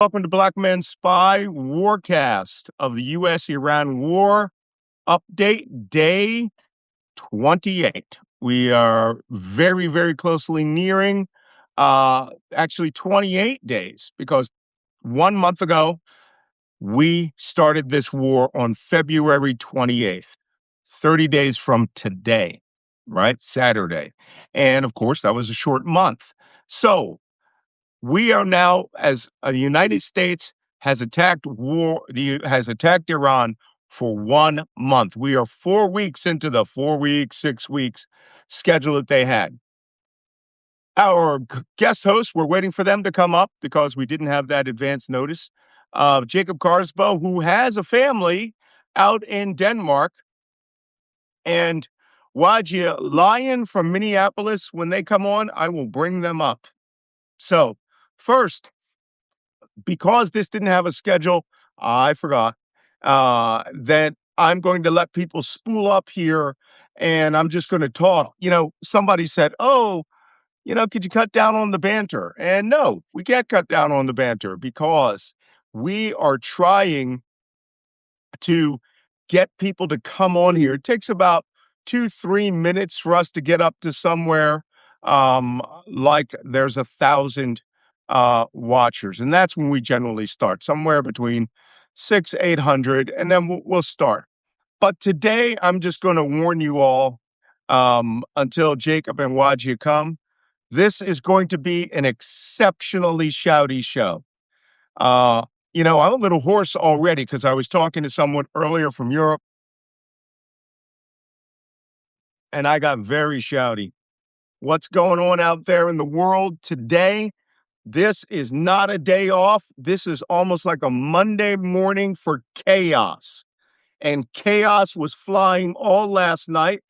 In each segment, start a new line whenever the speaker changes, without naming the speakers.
Welcome to Black Men Spy Warcast of the U.S.-Iran War Update Day 28. We are very, very closely nearing, actually 28 days, because 1 month ago, we started this war on February 28th, 30 days from today, right? Saturday. And of course, that was a short month. So, we are now, as the United States has attacked Iran for 1 month. We are 4 weeks into the 4 weeks, 6 weeks schedule that they had. Our guest hosts, we're waiting for them to come up because we didn't have that advance notice. Jacob Carsbo, who has a family out in Denmark, and Wajeeh Lion from Minneapolis. When they come on, I will bring them up. So, first, because this didn't have a schedule, I forgot that I'm going to let people spool up here and I'm just going to talk. Somebody said, could you cut down on the banter? And no, we can't cut down on the banter because we are trying to get people to come on here. It takes about 2-3 minutes for us to get up to somewhere like there's 1,000 watchers. And that's when we generally start, somewhere between 600-800, and then we'll start. But today, I'm just going to warn you all until Jacob and Wajeeh come. This is going to be an exceptionally shouty show. I'm a little hoarse already because I was talking to someone earlier from Europe, and I got very shouty. What's going on out there in the world today? This is not a day off. This is almost like a Monday morning for chaos. And chaos was flying all last night.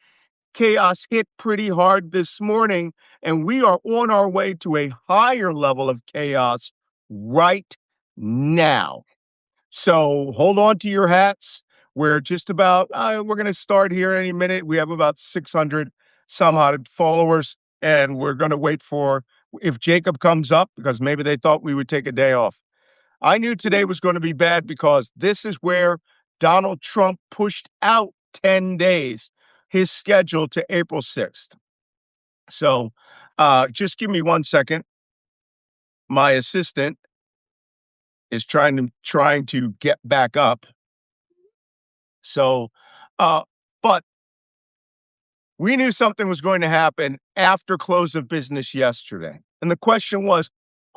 Chaos hit pretty hard this morning, and we are on our way to a higher level of chaos right now. So hold on to your hats. We're just about, we're going to start here any minute. We have about 600 some odd followers, and we're going to wait for if Jacob comes up because maybe they thought we would take a day off. I knew today was going to be bad because this is where Donald Trump pushed out 10 days, his schedule to April 6th. So just give me 1 second. My assistant is trying to get back up. So, but we knew something was going to happen after close of business yesterday. And the question was,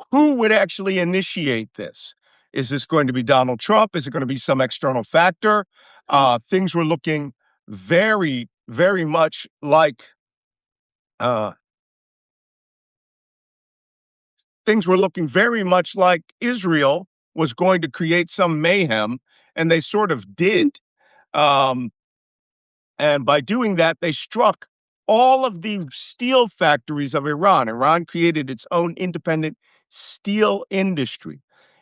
who would actually initiate this? Is this going to be Donald Trump? Is it going to be some external factor? Things were looking very, very much like Israel was going to create some mayhem, and they sort of did. And by doing that, they struck all of the steel factories of Iran. Iran created its own independent steel industry.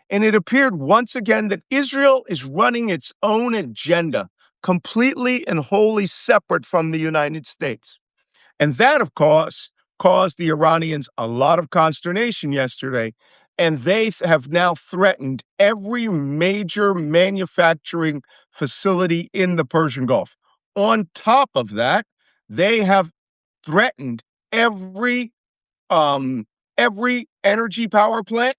And it appeared once again that Israel is running its own agenda, completely and wholly separate from the United States. And that, of course, caused the Iranians a lot of consternation yesterday. And they have now threatened every major manufacturing facility in the Persian Gulf. On top of that, they have threatened every energy power plant.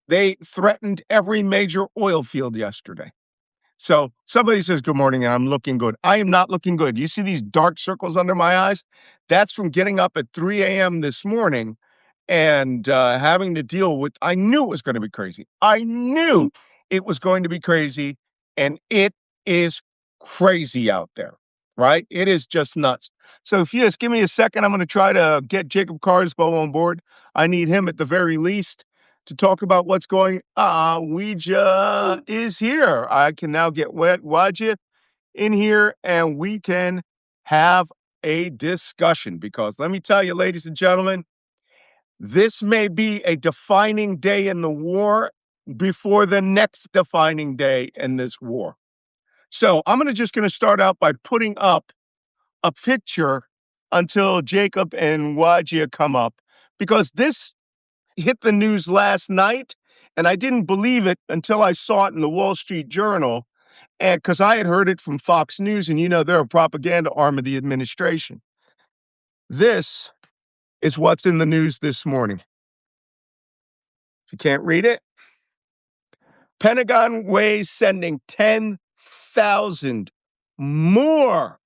They threatened every major oil field yesterday. So somebody says, good morning, and I'm looking good. I am not looking good. You see these dark circles under my eyes? That's from getting up at 3 a.m. this morning and having to deal with, I knew it was going to be crazy. I knew it was going to be crazy, and it is crazy out there, right? It is just nuts. So if you just give me a second, I'm going to try to get Jacob Carsbo on board. I need him at the very least to talk about what's going on. Wajeeh is here. I can now get Wajeeh in here and we can have a discussion because let me tell you, ladies and gentlemen, this may be a defining day in the war before the next defining day in this war. So I'm just going to start out by putting up a picture until Jacob and Wajeeh come up because this hit the news last night, And I didn't believe it until I saw it in the Wall Street Journal, and because I had heard it from Fox News, and they're a propaganda arm of the administration. This is what's in the news this morning. If you can't read it, Pentagon weighs sending 10,000 more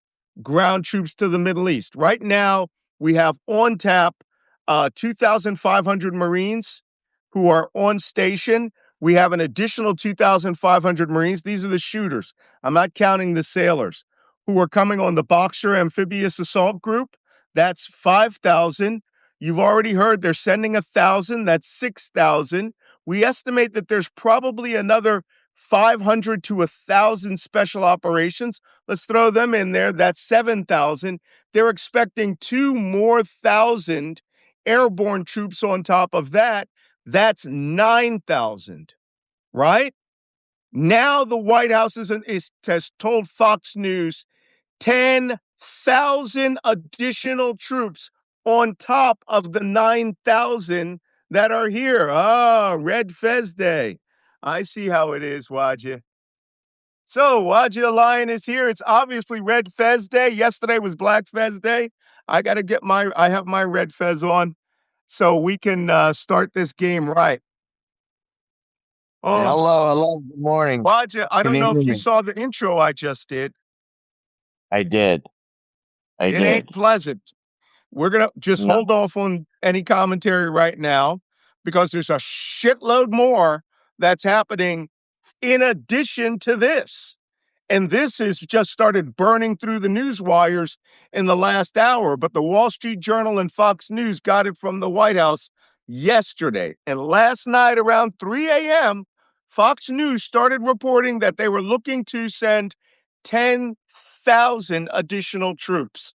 ground troops to the Middle East. Right now, we have on tap 2,500 Marines who are on station. We have an additional 2,500 Marines. These are the shooters. I'm not counting the sailors who are coming on the Boxer Amphibious Assault Group. That's 5,000. You've already heard they're sending 1,000. That's 6,000. We estimate that there's probably another 500 to 1,000 special operations. Let's throw them in there. That's 7,000. They're expecting 2,000 airborne troops on top of that. That's 9,000, right? Now the White House has told Fox News 10,000 additional troops on top of the 9,000 that are here. Red Fez Day. I see how it is, Wajeeh. So, Wajeeh Lion is here. It's obviously Red Fez Day. Yesterday was Black Fez Day. I have my Red Fez on so we can start this game right. Oh,
Hello, good morning.
Wajeeh, I
Can
don't
you
know
hear
if you
me?
saw the intro I just did.
I did.
It ain't pleasant. We're going to just
No.
hold off on any commentary right now because there's a shitload more that's happening in addition to this. And this has just started burning through the news wires in the last hour. But the Wall Street Journal and Fox News got it from the White House yesterday. And last night around 3 a.m., Fox News started reporting that they were looking to send 10,000 additional troops,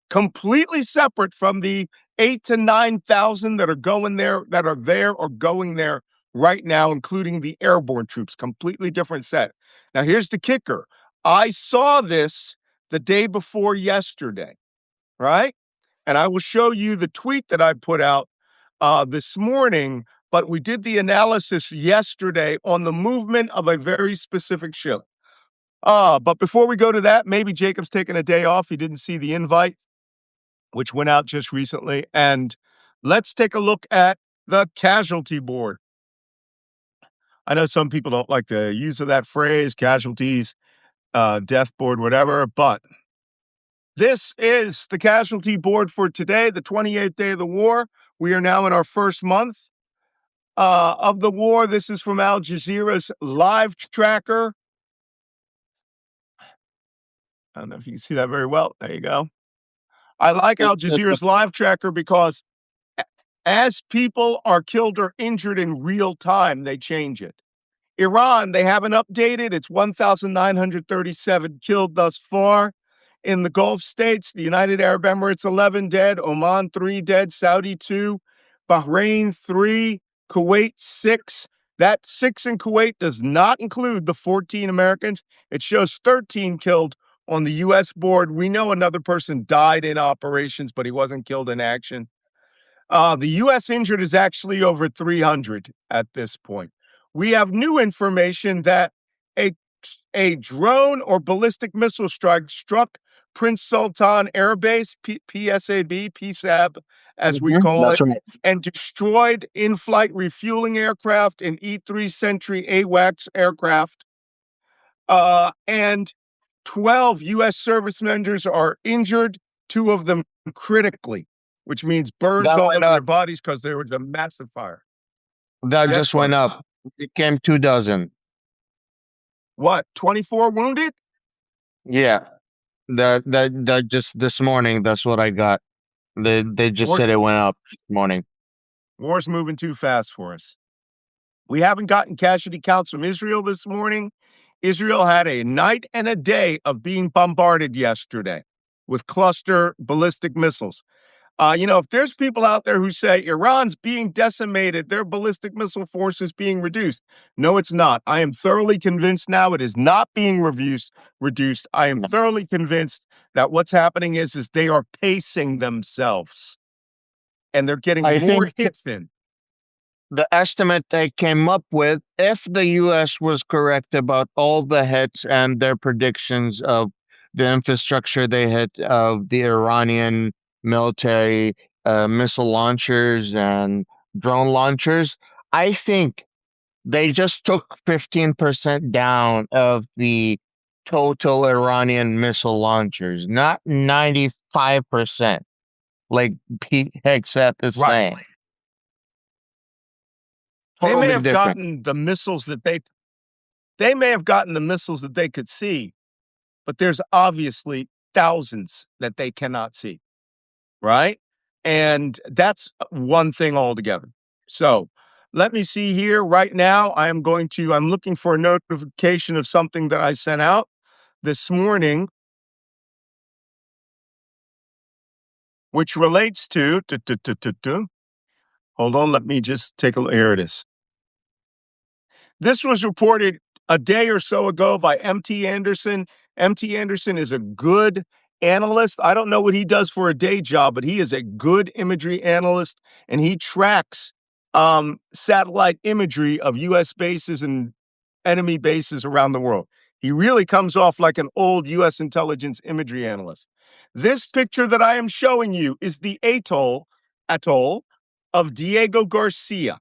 completely separate from the 8,000 to 9,000 that are there or going there right now, including the airborne troops. Completely different set. Now, here's the kicker. I saw this the day before yesterday, right? And I will show you the tweet that I put out this morning, but we did the analysis yesterday on the movement of a very specific ship. But before we go to that, maybe Jacob's taking a day off. He didn't see the invite, which went out just recently. And let's take a look at the casualty board. I know some people don't like the use of that phrase, casualties, death board, whatever, but this is the casualty board for today, the 28th day of the war. We are now in our first month of the war. This is from Al Jazeera's live tracker. I don't know if you can see that very well. There you go. I like Al Jazeera's live tracker because as people are killed or injured in real time, they change it. Iran, they haven't updated. It's 1,937 killed thus far. In the Gulf states, the United Arab Emirates, 11 dead, Oman, 3 dead, Saudi, 2, Bahrain, 3, Kuwait, 6. That 6 in Kuwait does not include the 14 Americans. It shows 13 killed on the U.S. board. We know another person died in operations, but he wasn't killed in action. The U.S. injured is actually over 300 at this point. We have new information that a drone or ballistic missile strike struck Prince Sultan Air Base, PSAB, as we call
That's
it,
right.
and destroyed in-flight refueling aircraft and E-3 Sentry AWACS aircraft. And 12 U.S. service members are injured, 2 of them critically, which means burns
That
all
went
over their
up.
bodies because there was a massive fire.
That
Yes,
just went up. It came 24.
What, 24 wounded?
Yeah. That just this morning, that's what I got. They just
War's,
said it went up this morning.
war's moving too fast for us. We haven't gotten casualty counts from Israel this morning. Israel had a night and a day of being bombarded yesterday with cluster ballistic missiles. If there's people out there who say Iran's being decimated, their ballistic missile force is being reduced. No, it's not. I am thoroughly convinced now it is not being reduced. I am thoroughly convinced that what's happening is they are pacing themselves and they're getting more hits in.
the estimate they came up with, if the U.S. was correct about all the hits and their predictions of the infrastructure they hit of the Iranian military missile launchers and drone launchers, I think they just took 15% down of the total Iranian missile launchers, not 95%, like Pete Hegseth is
Right.
saying.
They may
Totally
have
different.
gotten the missiles that they may have gotten the missiles that they could see, but there's obviously thousands that they cannot see, right? And that's one thing altogether. So let me see here right now. I'm looking for a notification of something that I sent out this morning, which relates to, hold on, let me just take a look. Here it is. This was reported a day or so ago by MT Anderson. MT Anderson is a good analyst. I don't know what he does for a day job, but he is a good imagery analyst, and he tracks satellite imagery of U.S. bases and enemy bases around the world. He really comes off like an old U.S. intelligence imagery analyst. This picture that I am showing you is the atoll of Diego Garcia.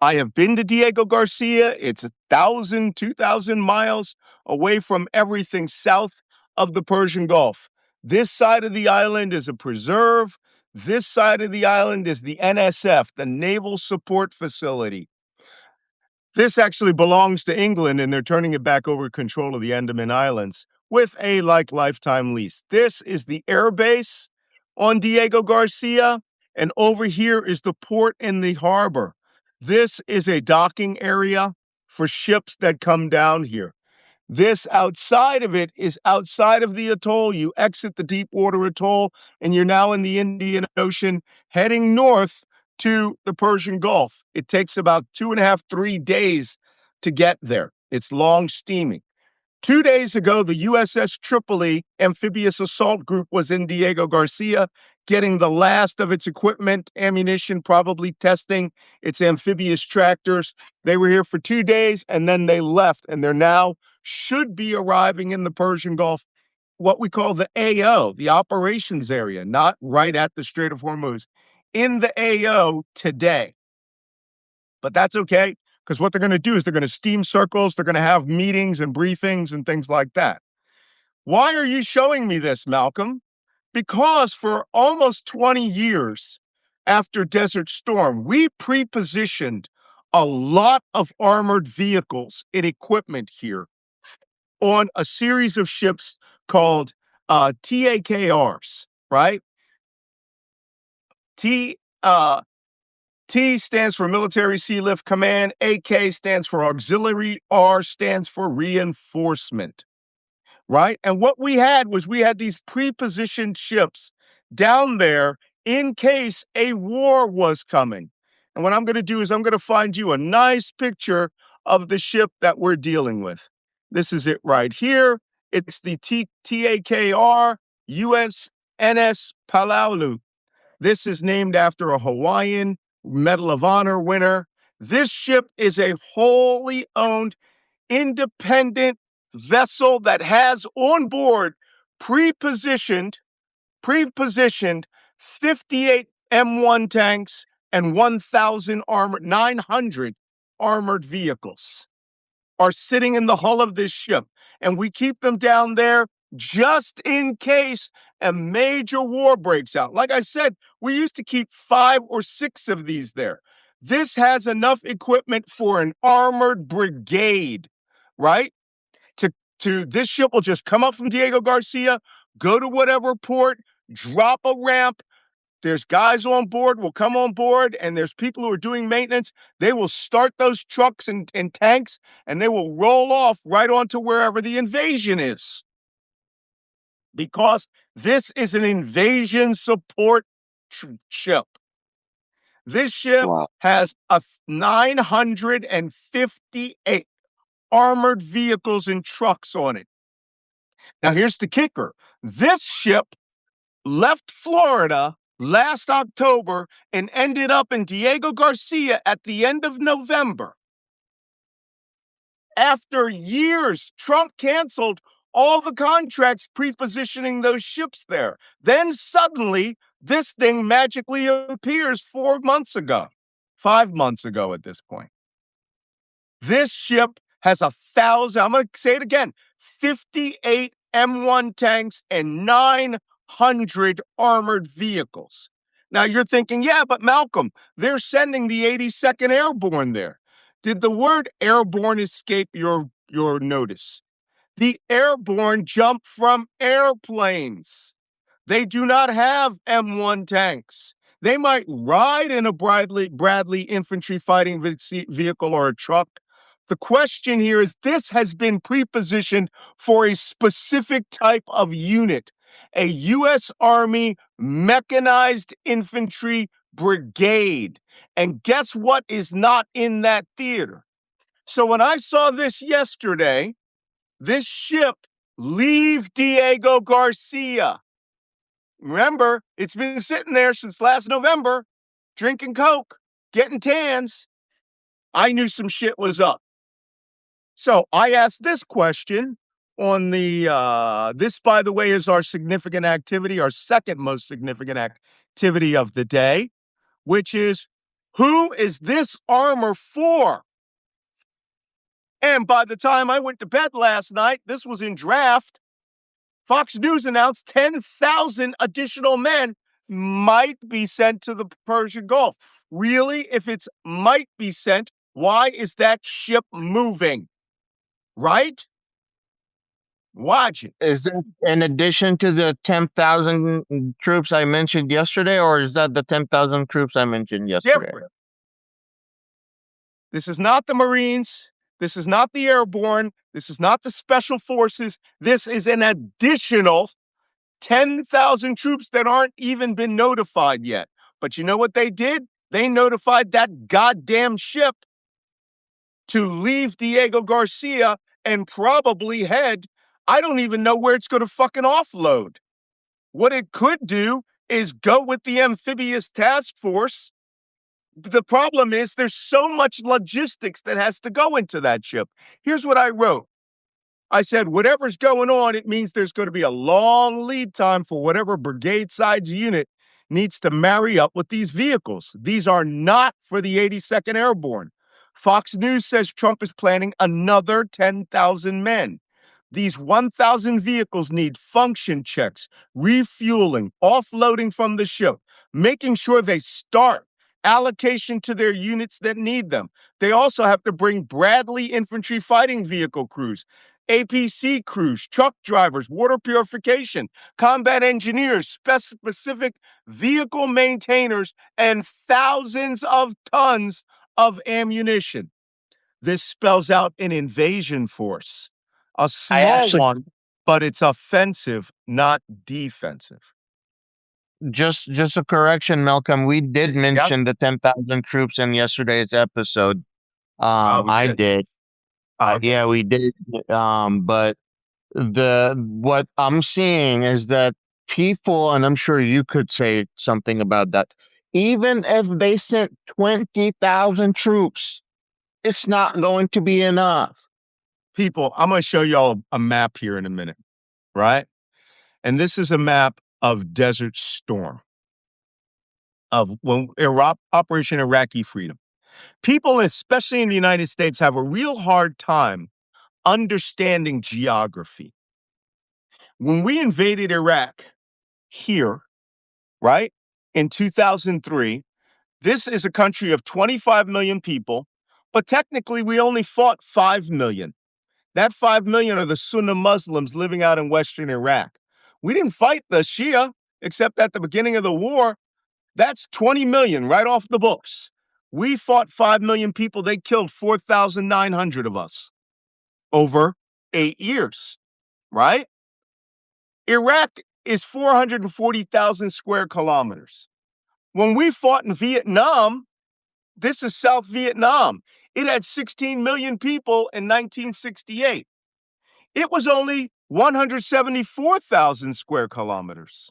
I have been to Diego Garcia. It's 1,000, 2,000 miles away from everything south of the Persian Gulf. This side of the island is a preserve. This side of the island is the NSF, the Naval Support Facility. This actually belongs to England, and they're turning it back over control of the Andaman Islands with a lifetime lease. This is the air base on Diego Garcia, and over here is the port and the harbor. This is a docking area for ships that come down here. This outside of it is outside of the atoll. You exit the deep water atoll, and you're now in the Indian Ocean heading north to the Persian Gulf. It takes about 2.5, 3 days to get there. It's long steaming. 2 days ago, the USS Tripoli Amphibious Assault Group was in Diego Garcia, getting the last of its equipment, ammunition, probably testing its amphibious tractors. They were here for 2 days, and then they left, and they're now should be arriving in the Persian Gulf, what we call the AO, the operations area, not right at the Strait of Hormuz, in the AO today. But that's okay, because what they're going to do is they're going to steam circles, they're going to have meetings and briefings and things like that. Why are you showing me this, Malcolm? Because for almost 20 years after Desert Storm, we prepositioned a lot of armored vehicles and equipment here on a series of ships called TAKRs, right? T T stands for Military Sea Lift Command, AK stands for Auxiliary, R stands for Reinforcement, right? And what we had these prepositioned ships down there in case a war was coming. And what I'm going to do is I'm going to find you a nice picture of the ship that we're dealing with. This is it right here. It's the TAKR USNS Palaulu. This is named after a Hawaiian Medal of Honor winner. This ship is a wholly owned, independent vessel that has on board prepositioned 58 M1 tanks and 900 armored vehicles are sitting in the hull of this ship. And we keep them down there just in case a major war breaks out. Like I said, we used to keep 5 or 6 of these there. This has enough equipment for an armored brigade, right? To this ship will just come up from Diego Garcia, go to whatever port, drop a ramp. There's guys on board, will come on board, and there's people who are doing maintenance. They will start those trucks and tanks, and they will roll off right onto wherever the invasion is. Because this is an invasion support ship. This ship has 958 armored vehicles and trucks on it. Now, here's the kicker. This ship left Florida last October and ended up in Diego Garcia at the end of November. After years, Trump canceled all the contracts prepositioning those ships there. Then suddenly, this thing magically appears 4 months ago, 5 months ago at this point. This ship has 1,000, I'm going to say it again, 58 M1 tanks and 900 armored vehicles. Now you're thinking, yeah, but Malcolm, they're sending the 82nd Airborne there. Did the word airborne escape your notice? The airborne jump from airplanes. They do not have M1 tanks. They might ride in a Bradley infantry fighting vehicle or a truck. The question here is this has been prepositioned for a specific type of unit, a U.S. Army mechanized infantry brigade. And guess what is not in that theater? So when I saw this yesterday, this ship leave Diego Garcia. Remember, it's been sitting there since last November, drinking Coke, getting tans. I knew some shit was up. So I asked this question on this, by the way, is our significant activity, our second most significant activity of the day, which is, who is this armor for? And by the time I went to bed last night, this was in draft. Fox News announced 10,000 additional men might be sent to the Persian Gulf. Really? If it's might be sent, why is that ship moving? Right? Wajeeh.
Is that in addition to the 10,000 troops I mentioned yesterday, or is that the 10,000 troops I mentioned yesterday?
Different. This is not the Marines. This is not the Airborne. This is not the Special Forces. This is an additional 10,000 troops that aren't even been notified yet. But you know what they did? They notified that goddamn ship to leave Diego Garcia and probably head, I don't even know where it's going to fucking offload. What it could do is go with the amphibious task force. The problem is there's so much logistics that has to go into that ship. Here's what I wrote. I said, whatever's going on, it means there's going to be a long lead time for whatever brigade size unit needs to marry up with these vehicles. These are not for the 82nd Airborne. Fox News says Trump is planning another 10,000 men. These 1,000 vehicles need function checks, refueling, offloading from the ship, making sure they start, allocation to their units that need them. They also have to bring Bradley infantry fighting vehicle crews, APC crews, truck drivers, water purification, combat engineers, specific vehicle maintainers, and thousands of tons of ammunition. This spells out an invasion force, a small one, but it's offensive, not defensive.
Just a correction, Malcolm. We did mention the 10,000 troops in yesterday's episode. I did. Yeah, we did. But what I'm seeing is that people, and I'm sure you could say something about that, even if they sent 20,000 troops, it's not going to be enough.
People, I'm going to show y'all a map here in a minute, right? And this is a map of Desert Storm, of when Operation Iraqi Freedom. People, especially in the United States, have a real hard time understanding geography. When we invaded Iraq here, right, in 2003, this is a country of 25 million people, but technically we only fought 5 million. That 5 million are the Sunni Muslims living out in Western Iraq. We didn't fight the Shia, except at the beginning of the war. That's 20 million right off the books. We fought 5 million people. They killed 4,900 of us over 8 years, right? Iraq is 440,000 square kilometers. When we fought in Vietnam, this is South Vietnam. It had 16 million people in 1968. It was only 174,000 square kilometers.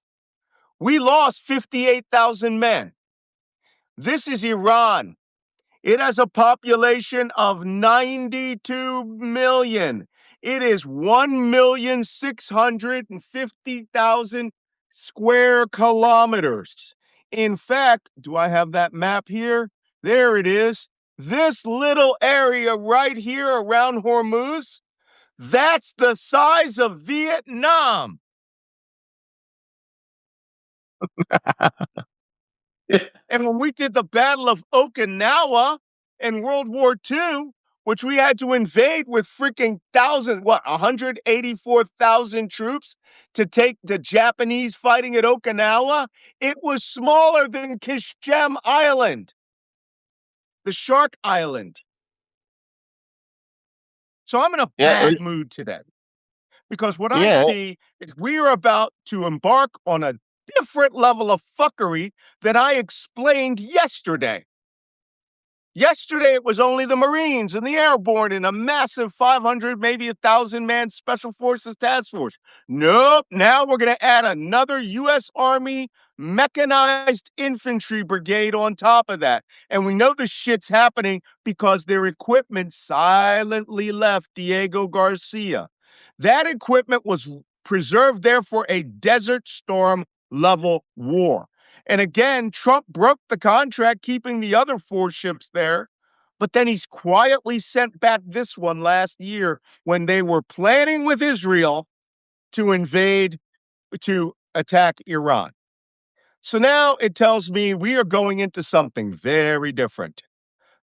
We lost 58,000 men. This is Iran. It has a population of 92 million. It is 1,650,000 square kilometers. In fact, do I have that map here? There it is. This little area right here around Hormuz, that's the size of Vietnam. And when we did the Battle of Okinawa in World War II, which we had to invade with freaking 184,000 troops to take the Japanese fighting at Okinawa, it was smaller than Kishem Island, the Shark Island. So I'm in a
Yeah,
bad mood today because what I
yeah.
see is we are about to embark on a different level of fuckery that I explained yesterday. Yesterday, it was only the Marines and the Airborne and a massive 500, maybe 1,000 man Special Forces task force. Nope. Now we're going to add another U.S. Army mechanized infantry brigade on top of that. And we know this shit's happening because their equipment silently left Diego Garcia. That equipment was preserved there for a Desert Storm level war. And again, Trump broke the contract keeping the other 4 ships there, but then he's quietly sent back this one last year when they were planning with Israel to attack Iran. So now it tells me we are going into something very different.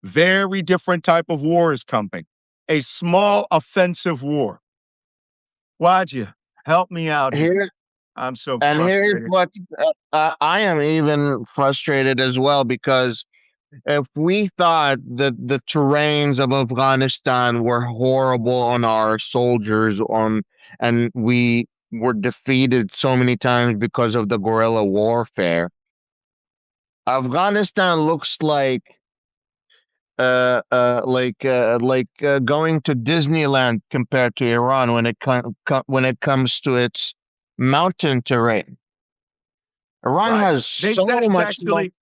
Very different type of war is coming. A small offensive war. Wajeeh, help me out here.
Here's
I'm so
and here's
frustrated.
what I am even frustrated as well, because if we thought that the terrains of Afghanistan were horrible on our soldiers and we were defeated so many times because of the guerrilla warfare, Afghanistan looks like going to Disneyland compared to Iran when it comes to its mountain terrain. Iran
Right.
has
They
so
said it's
much more.
actually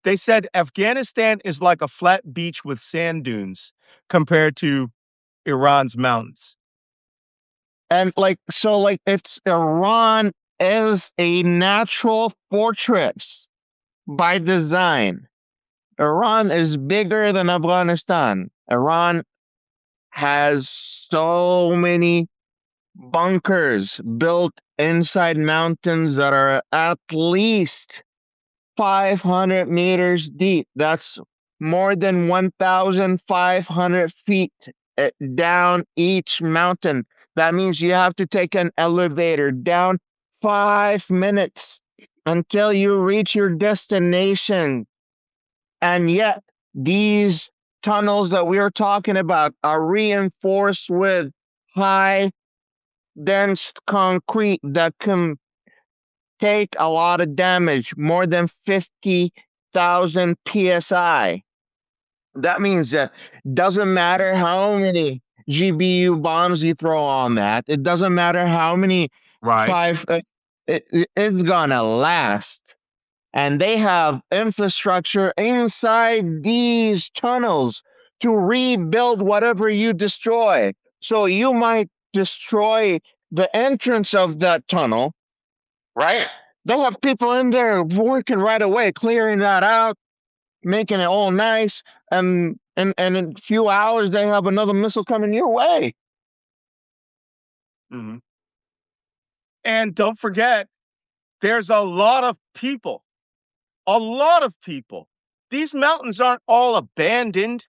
They said Afghanistan is like a flat beach with sand dunes compared to Iran's mountains.
And it's Iran is a natural fortress by design. Iran is bigger than Afghanistan. Iran has so many bunkers built inside mountains that are at least 500 meters deep. That's more than 1,500 feet down each mountain. That means you have to take an elevator down 5 minutes until you reach your destination. And yet, these tunnels that we are talking about are reinforced with high, dense concrete that can take a lot of damage, more than 50,000 psi. That means that doesn't matter how many GBU bombs you throw on that. It doesn't matter how many
Right.
it's gonna last. And they have infrastructure inside these tunnels to rebuild whatever you destroy. So you might destroy the entrance of that tunnel, right? They have people in there working right away, clearing that out, making it all nice, and in a few hours they have another missile coming your way.
Mhm. And don't forget, there's a lot of people. A lot of people. These mountains aren't all abandoned.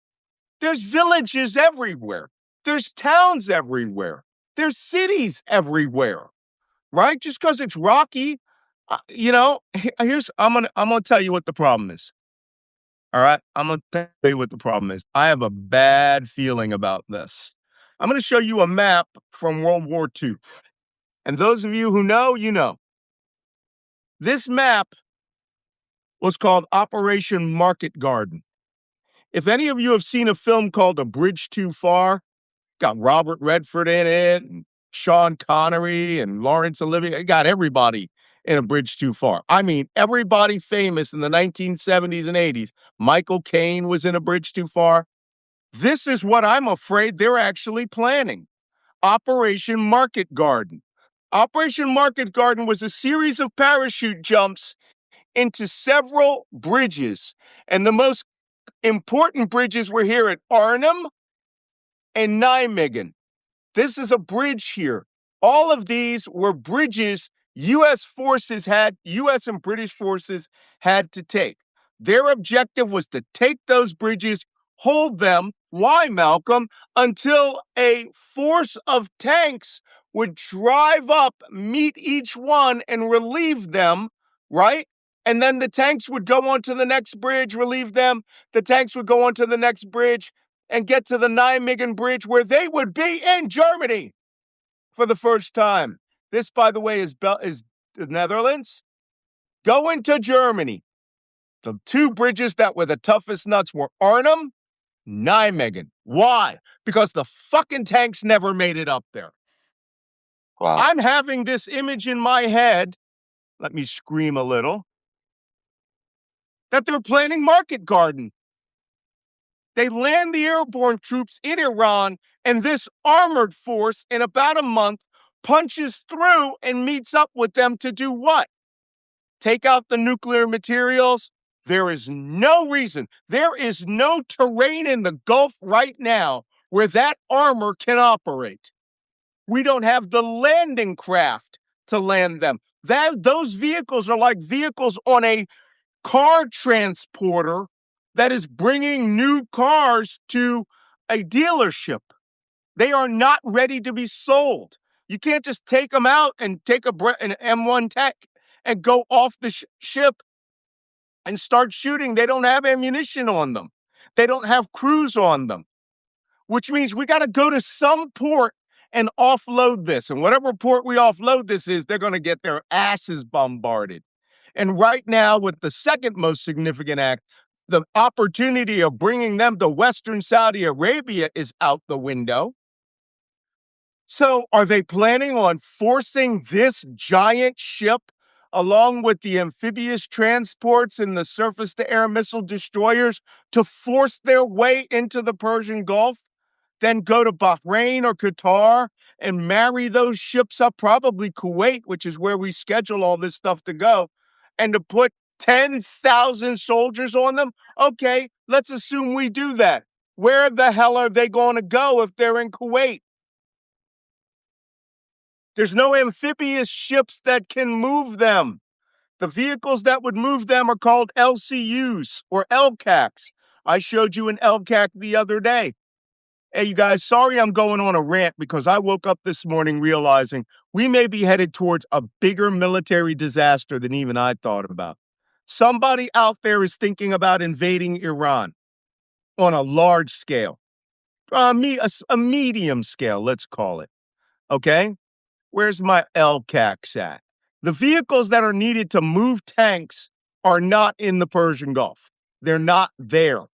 There's villages everywhere. There's towns everywhere. There's cities everywhere. Right? Just because it's rocky, I'm gonna tell you what the problem is. All right, I'm gonna tell you what the problem is. I have a bad feeling about this. I'm gonna show you a map from World War II, and those of you who know, you know. This map was called Operation Market Garden. If any of you have seen a film called A Bridge Too Far, got Robert Redford in it, and Sean Connery and Laurence Olivier, it got everybody in a bridge too far. I mean, everybody famous in the 1970s and 80s, Michael Caine was in a bridge too far. This is what I'm afraid they're actually planning. Operation Market Garden. Operation Market Garden was a series of parachute jumps into several bridges. And the most important bridges were here at Arnhem and Nijmegen. This is a bridge here. All of these were bridges U.S. and British forces had to take. Their objective was to take those bridges, hold them. Why, Malcolm? Until a force of tanks would drive up, meet each one, and relieve them, right? And then the tanks would go on to the next bridge, relieve them. The tanks would go on to the next bridge and get to the Nijmegen Bridge, where they would be in Germany for the first time. This, by the way, is the Netherlands. Going to Germany. The two bridges that were the toughest nuts were Arnhem, Nijmegen. Why? Because the fucking tanks never made it up there.
Wow.
I'm having this image in my head. Let me scream a little. That they're planning Market Garden. They land the airborne troops in Iran, and this armored force, in about a month, punches through and meets up with them to do what? Take out the nuclear materials? There is no reason. There is no terrain in the Gulf right now where that armor can operate. We don't have the landing craft to land them. Those vehicles are like vehicles on a car transporter that is bringing new cars to a dealership. They are not ready to be sold. You can't just take them out and take an M1 Tech and go off the ship and start shooting. They don't have ammunition on them. They don't have crews on them, which means we got to go to some port and offload this. And whatever port we offload this is, they're going to get their asses bombarded. And right now, with the second most significant act, the opportunity of bringing them to Western Saudi Arabia is out the window. So are they planning on forcing this giant ship, along with the amphibious transports and the surface-to-air missile destroyers, to force their way into the Persian Gulf? Then go to Bahrain or Qatar and marry those ships up, probably Kuwait, which is where we schedule all this stuff to go, and to put 10,000 soldiers on them? Okay, let's assume we do that. Where the hell are they going to go if they're in Kuwait? There's no amphibious ships that can move them. The vehicles that would move them are called LCUs or LCACs. I showed you an LCAC the other day. Hey, you guys, sorry I'm going on a rant because I woke up this morning realizing we may be headed towards a bigger military disaster than even I thought about. Somebody out there is thinking about invading Iran on a large scale, a medium scale, let's call it. Okay? Where's my LCACs at? The vehicles that are needed to move tanks are not in the Persian Gulf. They're not there.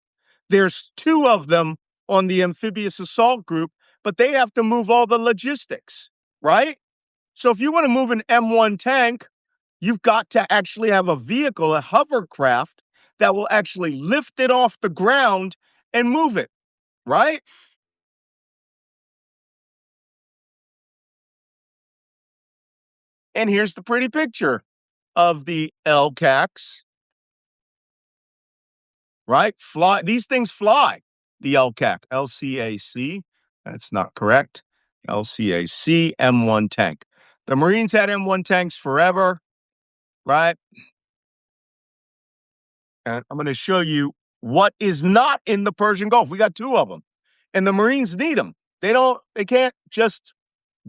There's two of them on the amphibious assault group, but they have to move all the logistics, right? So if you want to move an M1 tank, you've got to actually have a vehicle, a hovercraft, that will actually lift it off the ground and move it, right? And here's the pretty picture of the LCACs, right? Fly. These things fly. The LCAC, LCAC. That's not correct. LCAC M1 tank. The Marines had M1 tanks forever, right? And I'm going to show you what is not in the Persian Gulf. We got two of them, and the Marines need them. They can't just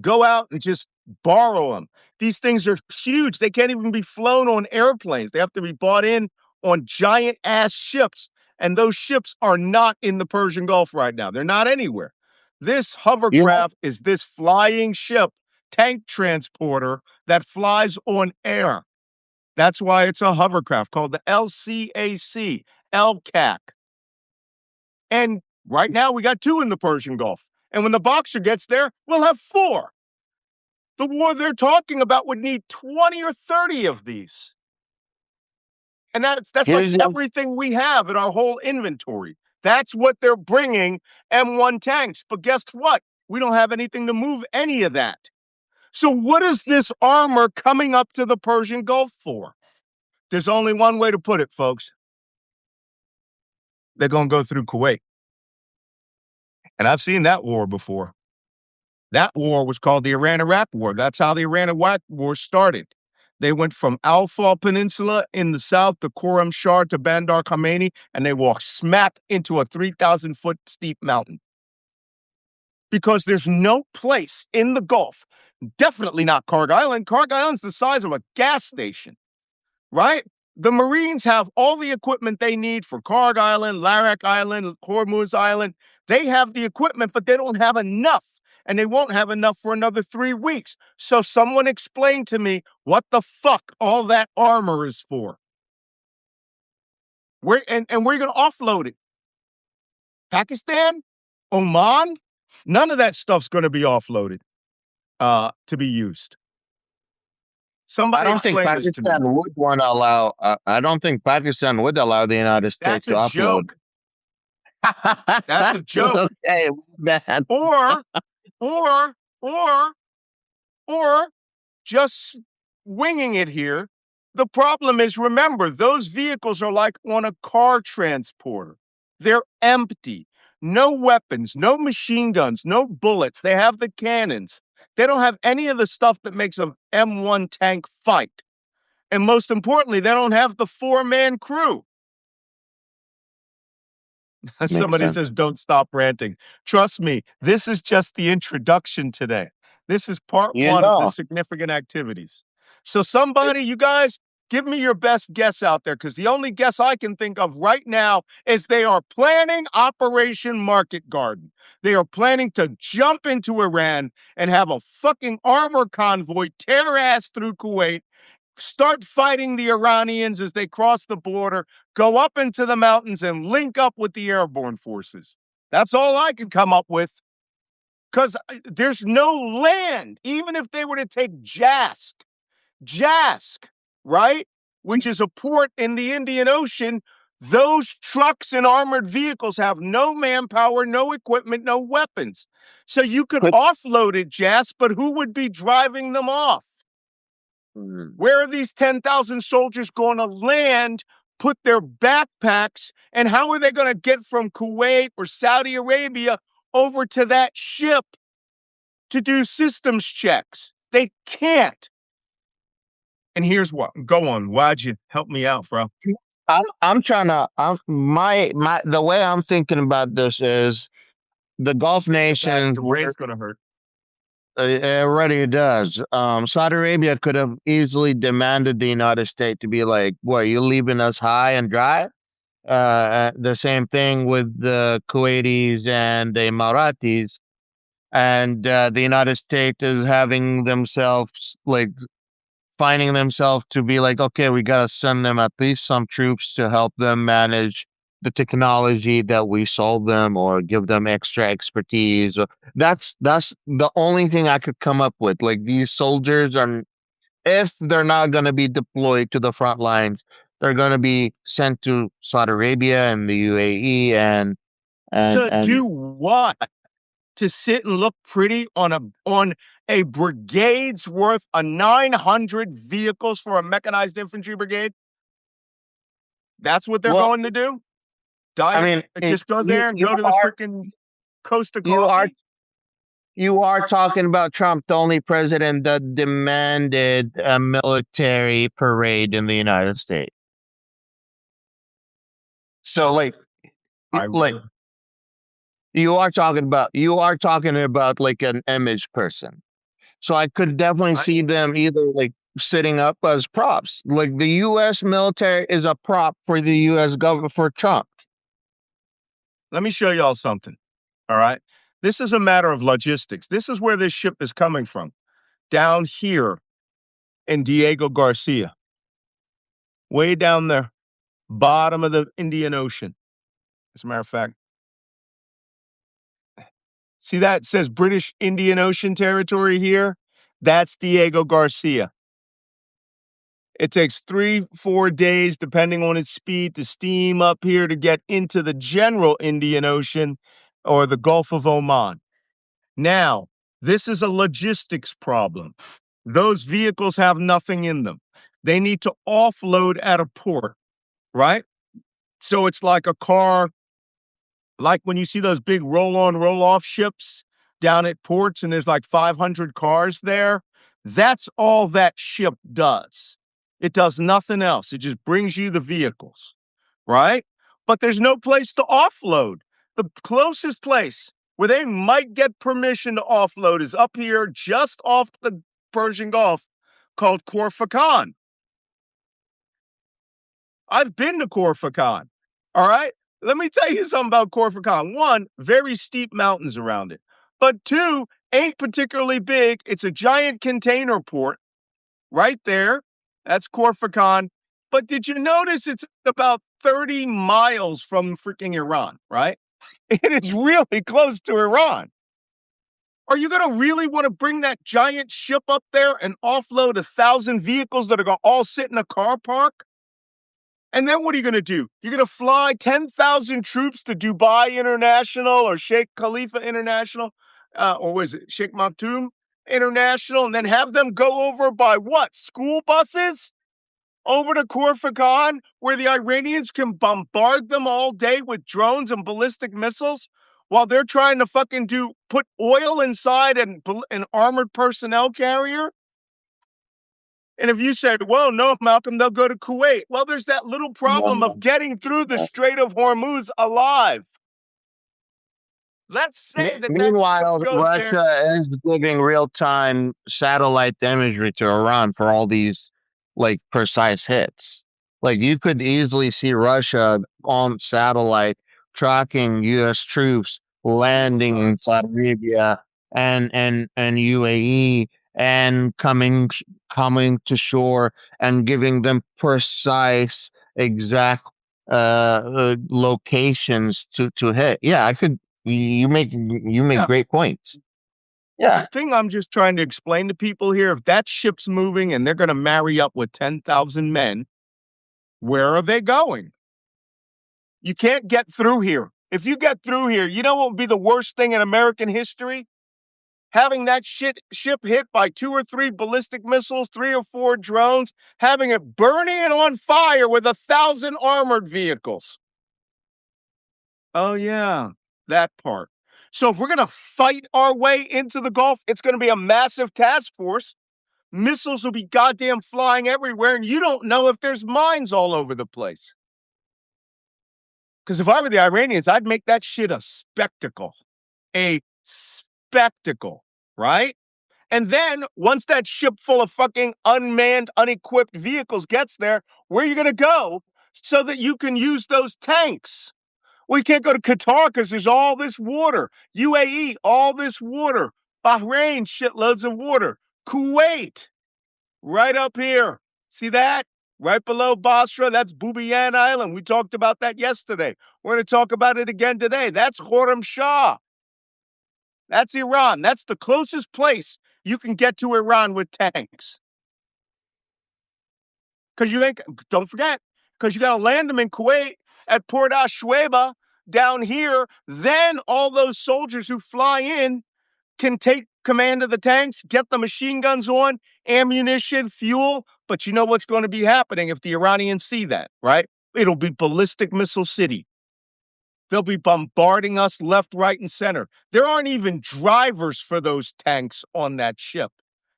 go out and just borrow them. These things are huge. They can't even be flown on airplanes. They have to be bought in on giant ass ships. And those ships are not in the Persian Gulf right now. They're not anywhere. This hovercraft is this flying ship, tank transporter that flies on air. That's why it's a hovercraft called the LCAC, LCAC. And right now we got two in the Persian Gulf. And when the Boxer gets there, we'll have four. The war they're talking about would need 20 or 30 of these. And that's like
Here's
everything we have in our whole inventory. That's what they're bringing M1 tanks. But guess what? We don't have anything to move any of that. So what is this armor coming up to the Persian Gulf for? There's only one way to put it, folks. They're going to go through Kuwait. And I've seen that war before. That war was called the Iran-Iraq War. That's how the Iran-Iraq War started. They went from Al-Fal Peninsula in the south to Khorram Shah to Bandar Khamenei, and they walked smack into a 3,000-foot steep mountain. Because there's no place in the Gulf, definitely not Karg Island. Karg Island's the size of a gas station, right? The Marines have all the equipment they need for Karg Island, Larak Island, Hormuz Island. They have the equipment, but they don't have enough. And they won't have enough for another 3 weeks. So someone explain to me what the fuck all that armor is for. We're going to offload it. Pakistan? Oman? None of that stuff's going to be offloaded to be used.
I
Somebody
don't think
explain this to me.
Pakistan would want to allow. I don't think Pakistan would allow the United States
That's
to
a
upload.
joke. That's a joke.
Okay, man.
Or just winging it here. The problem is, remember, those vehicles are like on a car transporter. They're empty. No weapons, no machine guns, no bullets. They have the cannons. They don't have any of the stuff that makes an M1 tank fight. And most importantly, they don't have the 4-man crew. Somebody says, don't stop ranting. Trust me, this is just the introduction today. This is part one of the significant activities. So somebody, you guys, give me your best guess out there, because the only guess I can think of right now is they are planning Operation Market Garden. They are planning to jump into Iran and have a fucking armor convoy tear ass through Kuwait, start fighting the Iranians as they cross the border, go up into the mountains, and link up with the airborne forces. That's all I can come up with. Because there's no land, even if they were to take Jask, right? Which is a port in the Indian Ocean. Those trucks and armored vehicles have no manpower, no equipment, no weapons. So you could offload it, Jask, but who would be driving them off? Where are these 10,000 soldiers going to land, put their backpacks, and how are they going to get from Kuwait or Saudi Arabia over to that ship to do systems checks? They can't. And here's what. Go on, Wajeeh, help me out, bro.
I'm trying to. The way I'm thinking about this is the Gulf nations.
The rain's going to hurt.
It already does. Saudi Arabia could have easily demanded the United States to be like, "What, you leaving us high and dry?" The same thing with the Kuwaitis and the Emiratis, and the United States is having themselves like finding themselves to be like, okay, we got to send them at least some troops to help them manage the technology that we sold them or give them extra expertise. That's the only thing I could come up with. Like these soldiers are, if they're not going to be deployed to the front lines, they're going to be sent to Saudi Arabia and the UAE and
do what? To sit and look pretty on a brigade's worth of 900 vehicles for a mechanized infantry brigade? That's what they're going to do? Just go there and go to the freaking Coast of Coffee?
You are talking about Trump, the only president that demanded a military parade in the United States. So you are talking about like an image person. So I could definitely see them either like sitting up as props. Like the US military is a prop for the US government, for Trump.
Let me show y'all something. All right. This is a matter of logistics. This is where this ship is coming from. Down here in Diego Garcia. Way down there. Bottom of the Indian Ocean. As a matter of fact. See that? It says British Indian Ocean territory here. That's Diego Garcia. It takes 3-4 days, depending on its speed, to steam up here to get into the general Indian Ocean or the Gulf of Oman. Now, this is a logistics problem. Those vehicles have nothing in them. They need to offload at a port, right? So it's like a car, like when you see those big roll on, roll off ships down at ports and there's like 500 cars there. That's all that ship does. It does nothing else. It just brings you the vehicles, right? But there's no place to offload. The closest place where they might get permission to offload is up here just off the Persian Gulf called Corfacan. I've been to Corfacan. All right. Let me tell you something about Corfacan. One, very steep mountains around it. But two, ain't particularly big. It's a giant container port right there. That's Corfacan. But did you notice it's about 30 miles from freaking Iran, right? It is really close to Iran. Are you going to really want to bring that giant ship up there and offload 1,000 vehicles that are going to all sit in a car park? And then what are you going to do? You're going to fly 10,000 troops to Dubai International or Sheikh Khalifa International, or was it Sheikh Maktoum International, and then have them go over by what? School buses? Over to Corfacan, where the Iranians can bombard them all day with drones and ballistic missiles while they're trying to fucking put oil inside an armored personnel carrier? And if you said, well, no, Malcolm, they'll go to Kuwait. Well, there's that little problem of getting through the Strait of Hormuz alive. Let's say that ship
Meanwhile,
goes there.
Russia is giving real-time satellite imagery to Iran for all these like precise hits. Like you could easily see Russia on satellite tracking U.S. troops landing in Saudi Arabia and UAE and coming to shore and giving them precise, exact locations to hit. Yeah, I could. You make
Yeah.
great points.
The thing I'm just trying to explain to people here, if that ship's moving and they're going to marry up with 10,000 men, where are they going? You can't get through here. If you get through here, you know what would be the worst thing in American history? Having that ship hit by 2 or 3 ballistic missiles, 3 or 4 drones, having it burning it on fire with 1,000 armored vehicles. Oh, yeah, that part. So if we're going to fight our way into the Gulf, it's going to be a massive task force. Missiles will be goddamn flying everywhere, and you don't know if there's mines all over the place. Because if I were the Iranians, I'd make that shit a spectacle. A spectacle, right? And then once that ship full of fucking unmanned, unequipped vehicles gets there, where are you going to go so that you can use those tanks? We can't go to Qatar because there's all this water. UAE, all this water. Bahrain, shitloads of water. Kuwait, right up here. See that? Right below Basra, that's Bouian Island. We talked about that yesterday. We're going to talk about it again today. That's Khorramshahr. That's Iran. That's the closest place you can get to Iran with tanks. Because don't forget, because you got to land them in Kuwait at Port Al-Shuaibah down here. Then all those soldiers who fly in can take command of the tanks, get the machine guns on, ammunition, fuel. But you know what's going to be happening if the Iranians see that, right? It'll be ballistic missile city. They'll be bombarding us left, right, and center. There aren't even drivers for those tanks on that ship.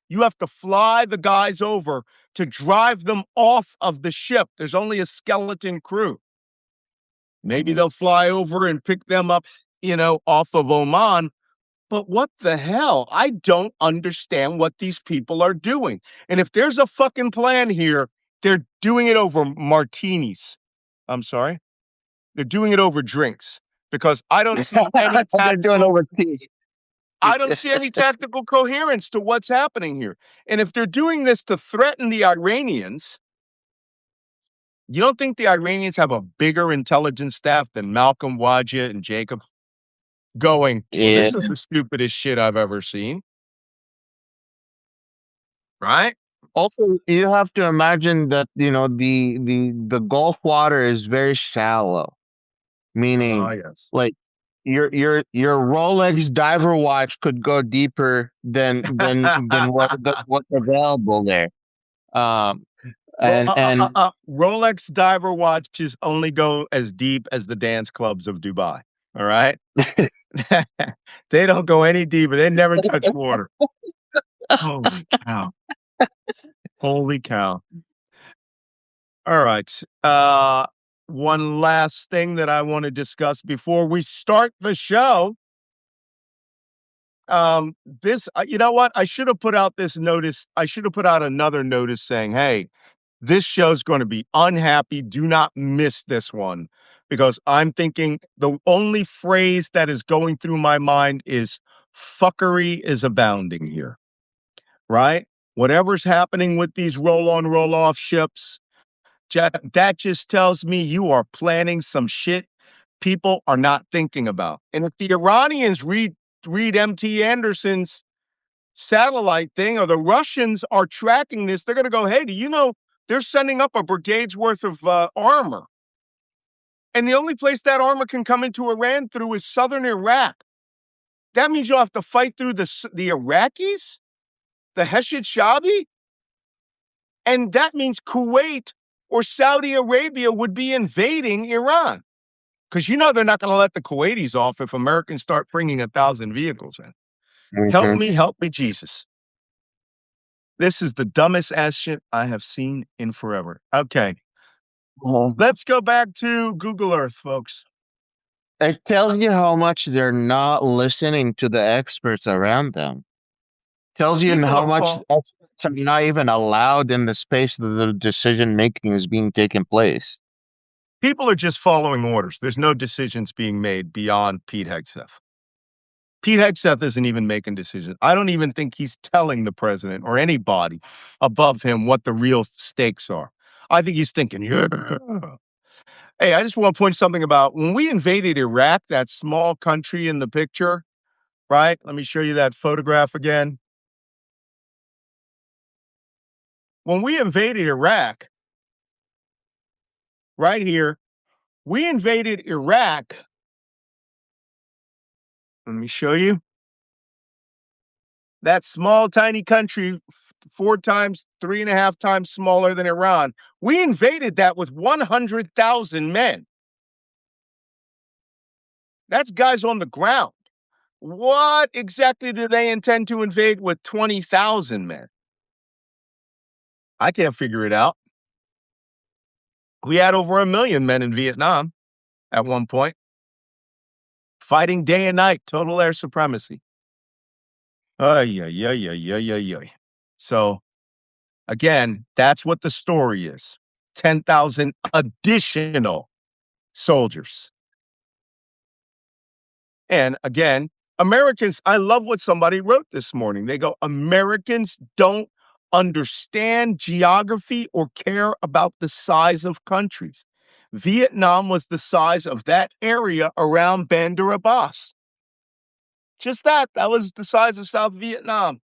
You have to fly the guys over to drive them off of the ship. There's only a skeleton crew. Maybe they'll fly over and pick them up, off of Oman. But what the hell? I don't understand what these people are doing. And if there's a fucking plan here, they're doing it over martinis. I'm sorry? They're doing it over drinks because I don't see any
They're doing over tea.
I don't see any tactical coherence to what's happening here. And if they're doing this to threaten the Iranians, you don't think the Iranians have a bigger intelligence staff than Malcolm, Wajeeh, and Jacob going, well,
Yeah.
this is the stupidest shit I've ever seen? right?
Also, you have to imagine that the Gulf water is very shallow,
Oh
meaning
yes.
like your Rolex diver watch could go deeper than what's available there. Um, and
Rolex diver watches only go as deep as the dance clubs of Dubai. All right. They don't go any deeper. They never touch water. Holy cow. Holy cow. All right. One last thing that I want to discuss before we start the show. You know what? I should have put out this notice. I should have put out another notice saying, hey, this show's going to be unhappy. Do not miss this one. Because I'm thinking the only phrase that is going through my mind is fuckery is abounding here, right? Whatever's happening with these roll on, roll off ships, that just tells me you are planning some shit people are not thinking about. And if the Iranians read MT Anderson's satellite thing, or the Russians are tracking this, they're going to go, hey, do you know they're sending up a brigade's worth of armor? And the only place that armor can come into Iran through is southern Iraq. That means you'll have to fight through the Iraqis, the Heshid Shabi, and that means Kuwait or Saudi Arabia would be invading Iran. Because they're not going to let the Kuwaitis off if Americans start bringing 1,000 vehicles in.
Mhm.
Help me, Jesus. This is the dumbest ass shit I have seen in forever. Okay, let's go back to Google Earth, folks.
It tells you how much they're not listening to the experts around them. Tells you
People
how
are
much
fall-
experts are not even allowed in the space that the decision making is being taken place.
People are just following orders. There's no decisions being made beyond Pete Hegseth. Pete Hegseth isn't even making decisions. I don't even think he's telling the president or anybody above him what the real stakes are. I think he's thinking, yeah. Hey, I just want to point something about when we invaded Iraq, that small country in the picture, right? Let me show you that photograph again. When we invaded Iraq, right here, we invaded Iraq. Let me show you. That small, tiny country, 4 times, 3.5 times smaller than Iran. We invaded that with 100,000 men. That's guys on the ground. What exactly do they intend to invade with 20,000 men? I can't figure it out. We had over 1 million men in Vietnam at one point, fighting day and night, total air supremacy. Yeah, yeah, yeah, yeah, yeah, yeah. So again, that's what the story is. 10,000 additional soldiers. And again, Americans, I love what somebody wrote this morning. They go, Americans don't understand geography or care about the size of countries. Vietnam was the size of that area around Bandar Abbas. Just that. That was the size of South Vietnam,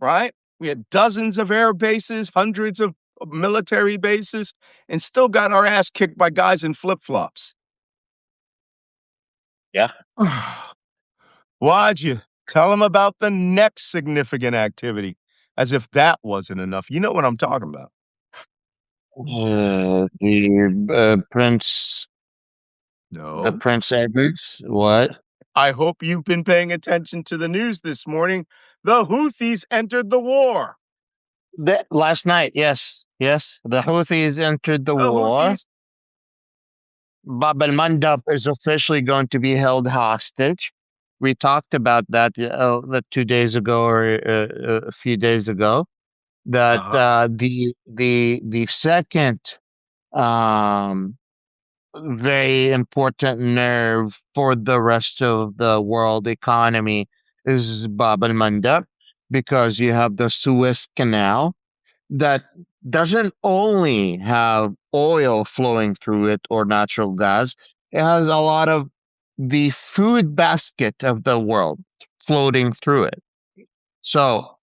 right? We had dozens of air bases, hundreds of military bases, and still got our ass kicked by guys in flip flops.
Yeah.
Why'd you tell them about the next significant activity? As if that wasn't enough. You know what I'm talking about.
The
No.
Prince Edwards. What?
I hope you've been paying attention to the news this morning. The Houthis entered the war.
Last night, yes, yes, the Houthis entered the
The
war.
Houthis.
Bab al Mandab is officially going to be held hostage. We talked about that 2 days ago or a few days ago. That
Uh-huh.
the second um, very important nerve for the rest of the world economy is Bab al Mandab, because you have the Suez Canal that doesn't only have oil flowing through it or natural gas, it has a lot of the food basket of the world floating through it. So,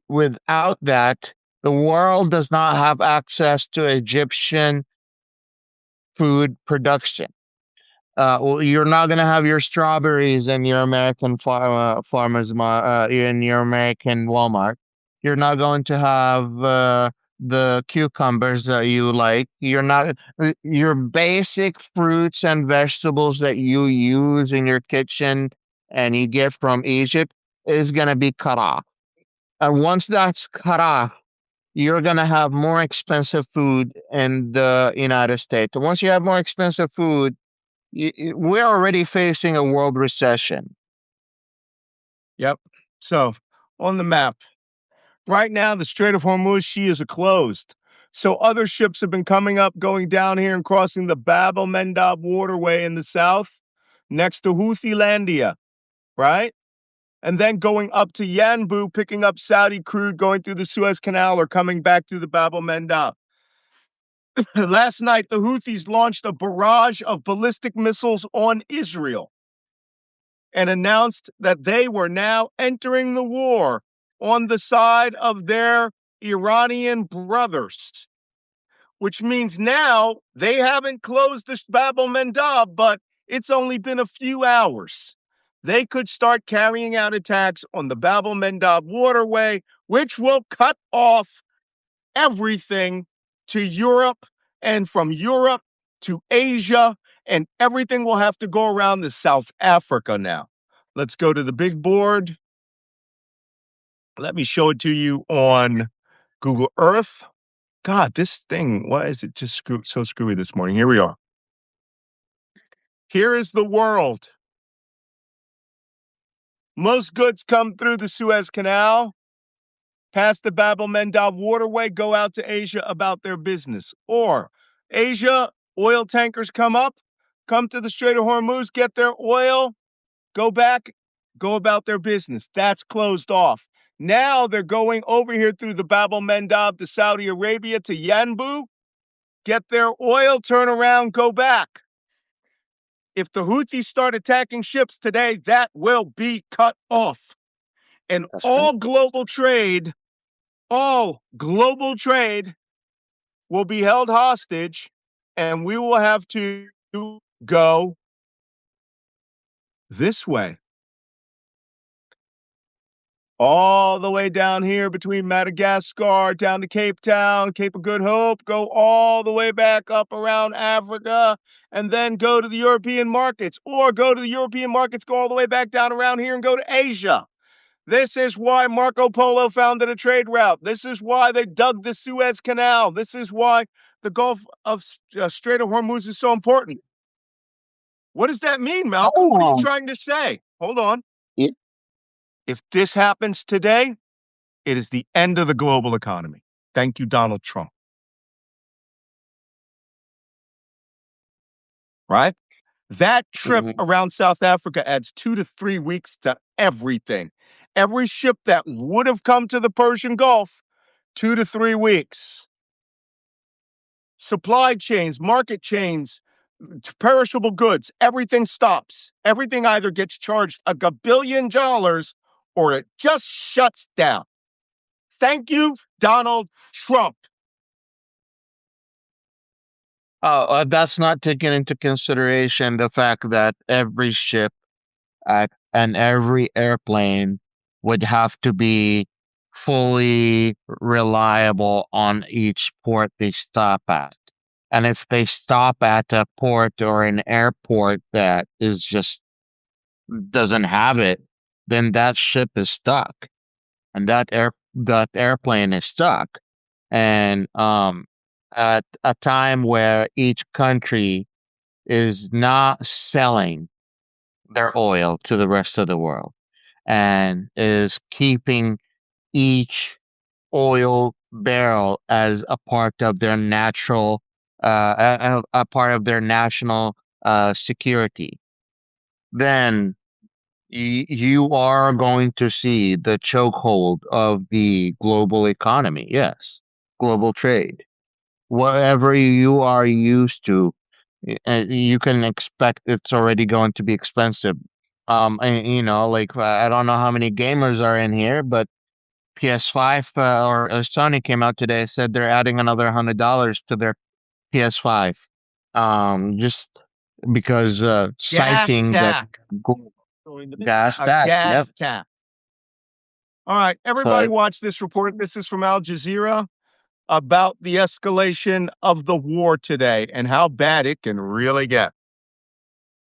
without that, the world does not have access to Egyptian food production. Well, you're not gonna have your strawberries in your American in your American Walmart. You're not going to have the cucumbers that you like. You're not your basic fruits and vegetables that you use in your kitchen and you get from Egypt is gonna be cut off. And once that's cut off, you're gonna have more expensive food in the United States. Once you have more expensive food, we're already facing a world recession.
Yep. So on the map, right now, the Strait of Hormuz is closed. So other ships have been coming up, going down here and crossing the Bab el Mandab waterway in the south next to Houthi, right? And then going up to Yanbu, picking up Saudi crude, going through the Suez Canal or coming back through the Bab el Mandab. Last night, the Houthis launched a barrage of ballistic missiles on Israel and announced that they were now entering the war on the side of their Iranian brothers, which means now they haven't closed the Bab el Mandab, but it's only been a few hours. They could start carrying out attacks on the Bab el Mandab waterway, which will cut off everything to Europe, and from Europe to Asia, and everything will have to go around to South Africa now. Let's go to the big board. Let me show it to you on Google Earth. God, this thing, why is it just so screwy this morning? Here we are. Here is the world. Most goods come through the Suez Canal, past the Bab el Mandab waterway, go out to Asia about their business. Or Asia, oil tankers come up, come to the Strait of Hormuz, get their oil, go back, go about their business. That's closed off. Now they're going over here through the Bab el Mandab to Saudi Arabia to Yanbu, get their oil, turn around, go back. If the Houthis start attacking ships today, that will be cut off. And
That's right.
all global trade will be held hostage, and we will have to go this way. All the way down here between Madagascar, down to Cape Town, Cape of Good Hope, go all the way back up around Africa, and then go to the European markets, or go to the European markets, go all the way back down around here and go to Asia. This is why Marco Polo founded a trade route. This is why they dug the Suez Canal. This is why the Gulf of Strait of Hormuz is so important. What does that mean, Malcolm? What are you trying to say? Hold on.
Yeah.
If this happens today, it is the end of the global economy. Thank you, Donald Trump. Right? That trip around South Africa adds 2 to 3 weeks to everything. Every ship that would have come to the Persian Gulf, 2 to 3 weeks. Supply chains, market chains, perishable goods, everything stops. Everything either gets charged a gabillion dollars or it just shuts down. Thank you, Donald Trump.
That's not taking into consideration the fact that every ship and every airplane would have to be fully reliable on each port they stop at. And if they stop at a port or an airport that is just doesn't have it, then that ship is stuck, and that airplane is stuck. And at a time where each country is not selling their oil to the rest of the world and is keeping each oil barrel as a part of their natural a part of their national security, then you are going to see the chokehold of the global economy. Yes, global trade. Whatever you are used to, you can expect it's already going to be expensive I don't know how many gamers are in here, but PS5 or Sony came out today, said they're adding another $100 to their PS5, just because
Gas
citing that
tax.
gas
A
tax. Yep.
gas tax. All right, everybody
So
watch this report. This is from Al Jazeera about the escalation of the war today and how bad it can really get.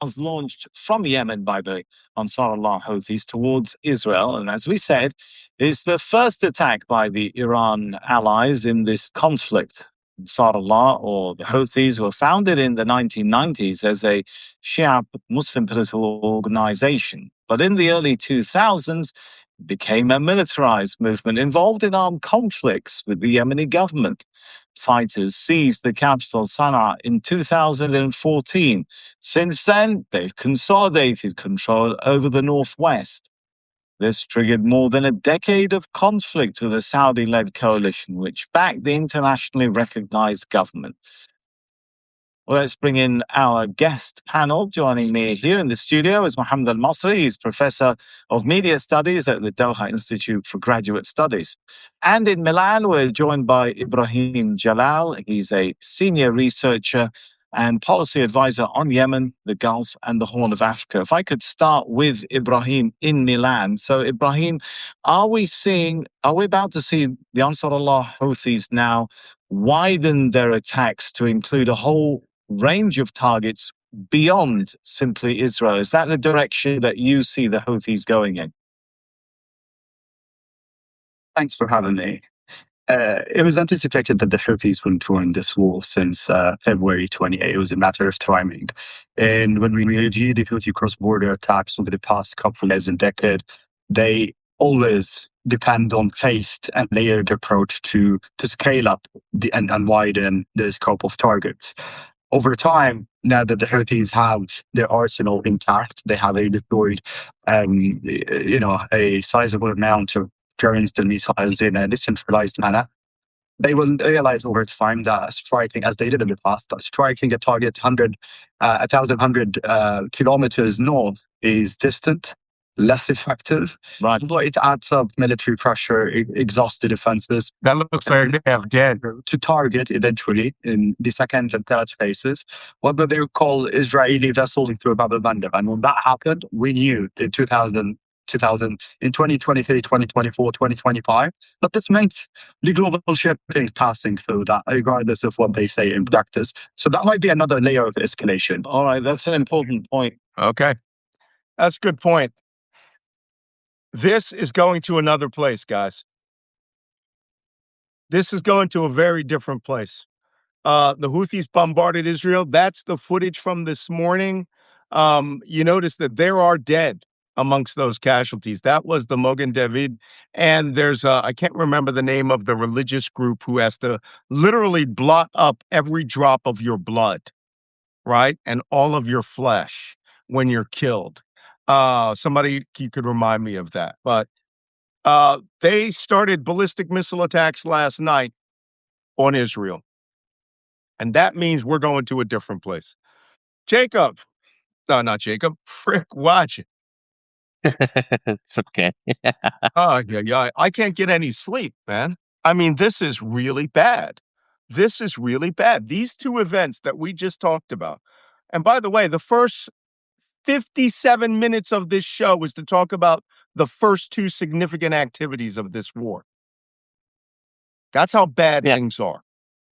Was launched from Yemen by the Ansar Allah Houthis towards Israel. And as we said, is the first attack by the Iran allies in this conflict. Ansar Allah, or the Houthis, were founded in the 1990s as a Shia Muslim political organization. But in the early 2000s, it became a militarized movement involved in armed conflicts with the Yemeni government. Fighters seized the capital Sana'a in 2014. Since then, they've consolidated control over the northwest. This triggered more than a decade of conflict with a Saudi led coalition, which backed the internationally recognized government. Well, let's bring in our guest panel. Joining me here in the studio is Mohammed Al Masri. He's Professor of Media Studies at the Doha Institute for Graduate Studies. And in Milan, we're joined by Ibrahim Jalal. He's a senior researcher and policy advisor on Yemen, the Gulf, and the Horn of Africa. If I could start with Ibrahim in Milan. So, Ibrahim, are we about to see the Ansar Allah Houthis now widen their attacks to include a whole range of targets beyond simply Israel? Is that the direction that you see the Houthis going in?
Thanks for having me. It was anticipated that the Houthis would join this war since February 28. It was a matter of timing. And when we review the Houthi cross-border attacks over the past couple of years and decade, they always depend on phased and layered approach to scale up and widen the scope of targets. Over time, now that the Houthis have their arsenal intact, they have deployed, a sizable amount of drones and missiles in a decentralized manner. They will realize over time that striking, as they did in the past, that striking a target 1,100 kilometers north is distant, less effective,
Right.
but it adds up military pressure, it exhausts the defenses.
That looks like they have dead.
To target eventually in the second and third phases what they call Israeli vessels through Bab al-Mandeb. And when that happened, we knew in 2023, 2024, 2025, that this makes the global shipping passing through that, regardless of what they say in practice. So that might be another layer of escalation.
All right, that's an important point.
Okay. That's a good point. This is going to another place, guys. This is going to a very different place. The Houthis bombarded Israel. That's the footage from this morning. You notice that there are dead amongst those casualties. That was the Mogen David. And there's, I can't remember the name of the religious group who has to literally blot up every drop of your blood, right? And all of your flesh when you're killed. Somebody, you could remind me of that. But they started ballistic missile attacks last night on Israel. And that means we're going to a different place. Jacob. No, not Jacob. Frick, watch it.
It's okay.
Oh, yeah. I can't get any sleep, man. I mean, this is really bad. This is really bad. These two events that we just talked about. And by the way, the first 57 minutes of this show was to talk about the first two significant activities of this war. That's how bad things are.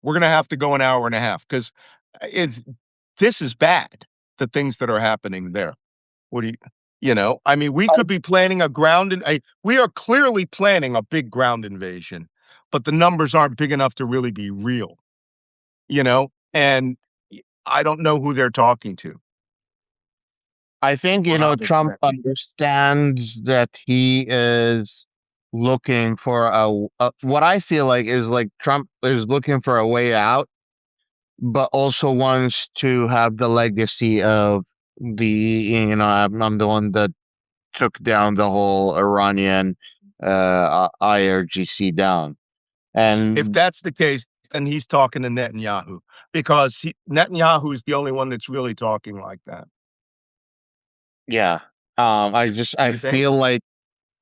We're going to have to go an hour and a half because this is bad, the things that are happening there. What do I mean, we could be planning we are clearly planning a big ground invasion, but the numbers aren't big enough to really be real, and I don't know who they're talking to.
I think, Trump understands that he is looking for what I feel like is like Trump is looking for a way out, but also wants to have the legacy of I'm the one that took down the whole Iranian IRGC down. And
if that's the case, then he's talking to Netanyahu because Netanyahu is the only one that's really talking like that.
Yeah. I
You think?
feel like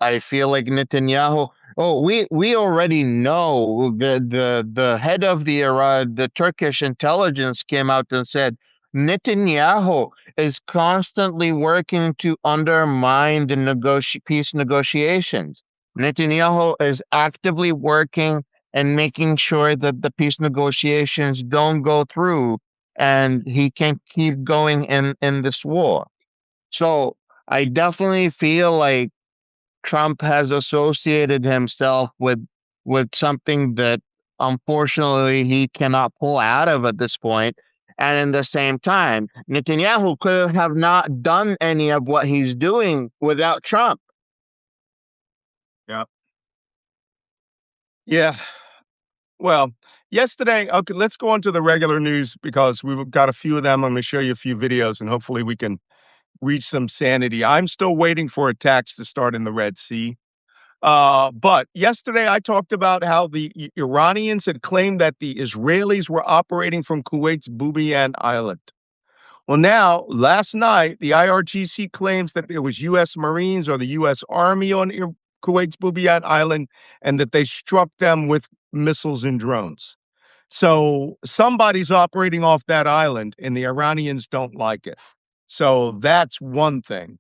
Netanyahu. Oh, we already know the head of the Turkish intelligence came out and said Netanyahu is constantly working to undermine the peace negotiations. Netanyahu is actively working and making sure that the peace negotiations don't go through, and he can keep going in this war. So I definitely feel like Trump has associated himself with something that unfortunately he cannot pull out of at this point. And in the same time, Netanyahu could have not done any of what he's doing without Trump.
Yeah. Yeah. Well, yesterday, okay, let's go on to the regular news because we've got a few of them. I'm going to show you a few videos and hopefully we can reach some sanity. I'm still waiting for attacks to start in the Red Sea. But yesterday I talked about how the Iranians had claimed that the Israelis were operating from Kuwait's Bouian Island. Well, now, last night, the IRGC claims that it was U.S. Marines or the U.S. Army on Kuwait's Bouian Island and that they struck them with missiles and drones. So somebody's operating off that island, and the Iranians don't like it. So that's one thing.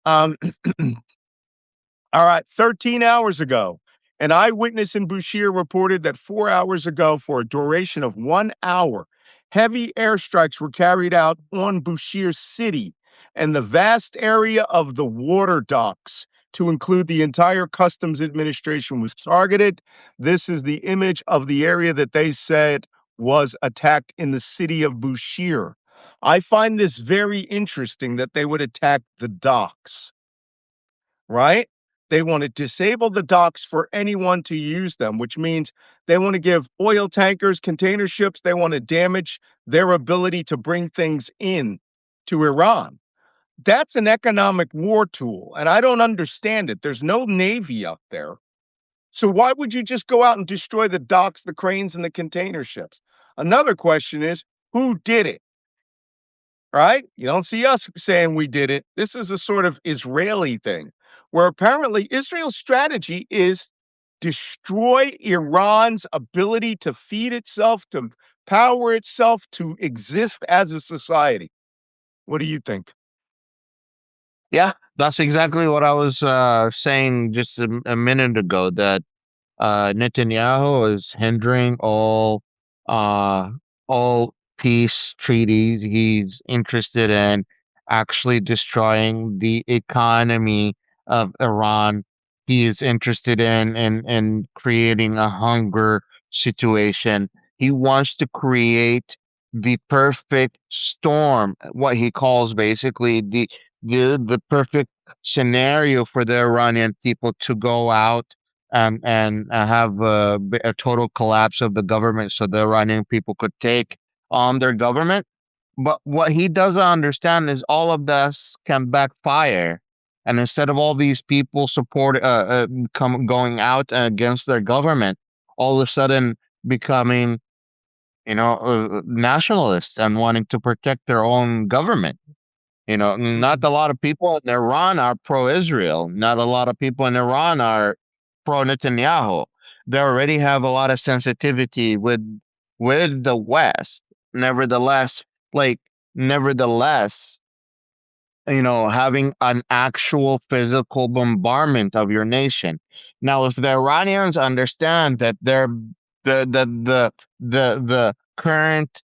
Um, All right, 13 hours ago, an eyewitness in Bushehr reported that 4 hours ago, for a duration of 1 hour, heavy airstrikes were carried out on Bushehr City and the vast area of the water docks, to include the entire customs administration, was targeted. This is the image of the area that they said was attacked in the city of Bushehr. I find this very interesting that they would attack the docks, right? They want to disable the docks for anyone to use them, which means they want to give oil tankers, container ships, they want to damage their ability to bring things in to Iran. That's an economic war tool, and I don't understand it. There's no navy up there. So why would you just go out and destroy the docks, the cranes, and the container ships? Another question is, who did it? Right? You don't see us saying we did it. This is a sort of Israeli thing where apparently Israel's strategy is destroy Iran's ability to feed itself, to power itself, to exist as a society. What do you think?
Yeah, that's exactly what I was saying just a minute ago. That Netanyahu is hindering uh, all peace treaties. He's interested in actually destroying the economy of Iran. He is interested in creating a hunger situation. He wants to create the perfect storm, what he calls basically the perfect scenario for the Iranian people to go out and have a total collapse of the government so the Iranian people could take on their government. But what he doesn't understand is all of this can backfire. And instead of all these people going out against their government, all of a sudden becoming, nationalists and wanting to protect their own government. Not a lot of people in Iran are pro-Israel. Not a lot of people in Iran are pro-Netanyahu. They already have a lot of sensitivity with the West. Nevertheless, nevertheless, having an actual physical bombardment of your nation. Now, if the Iranians understand that the current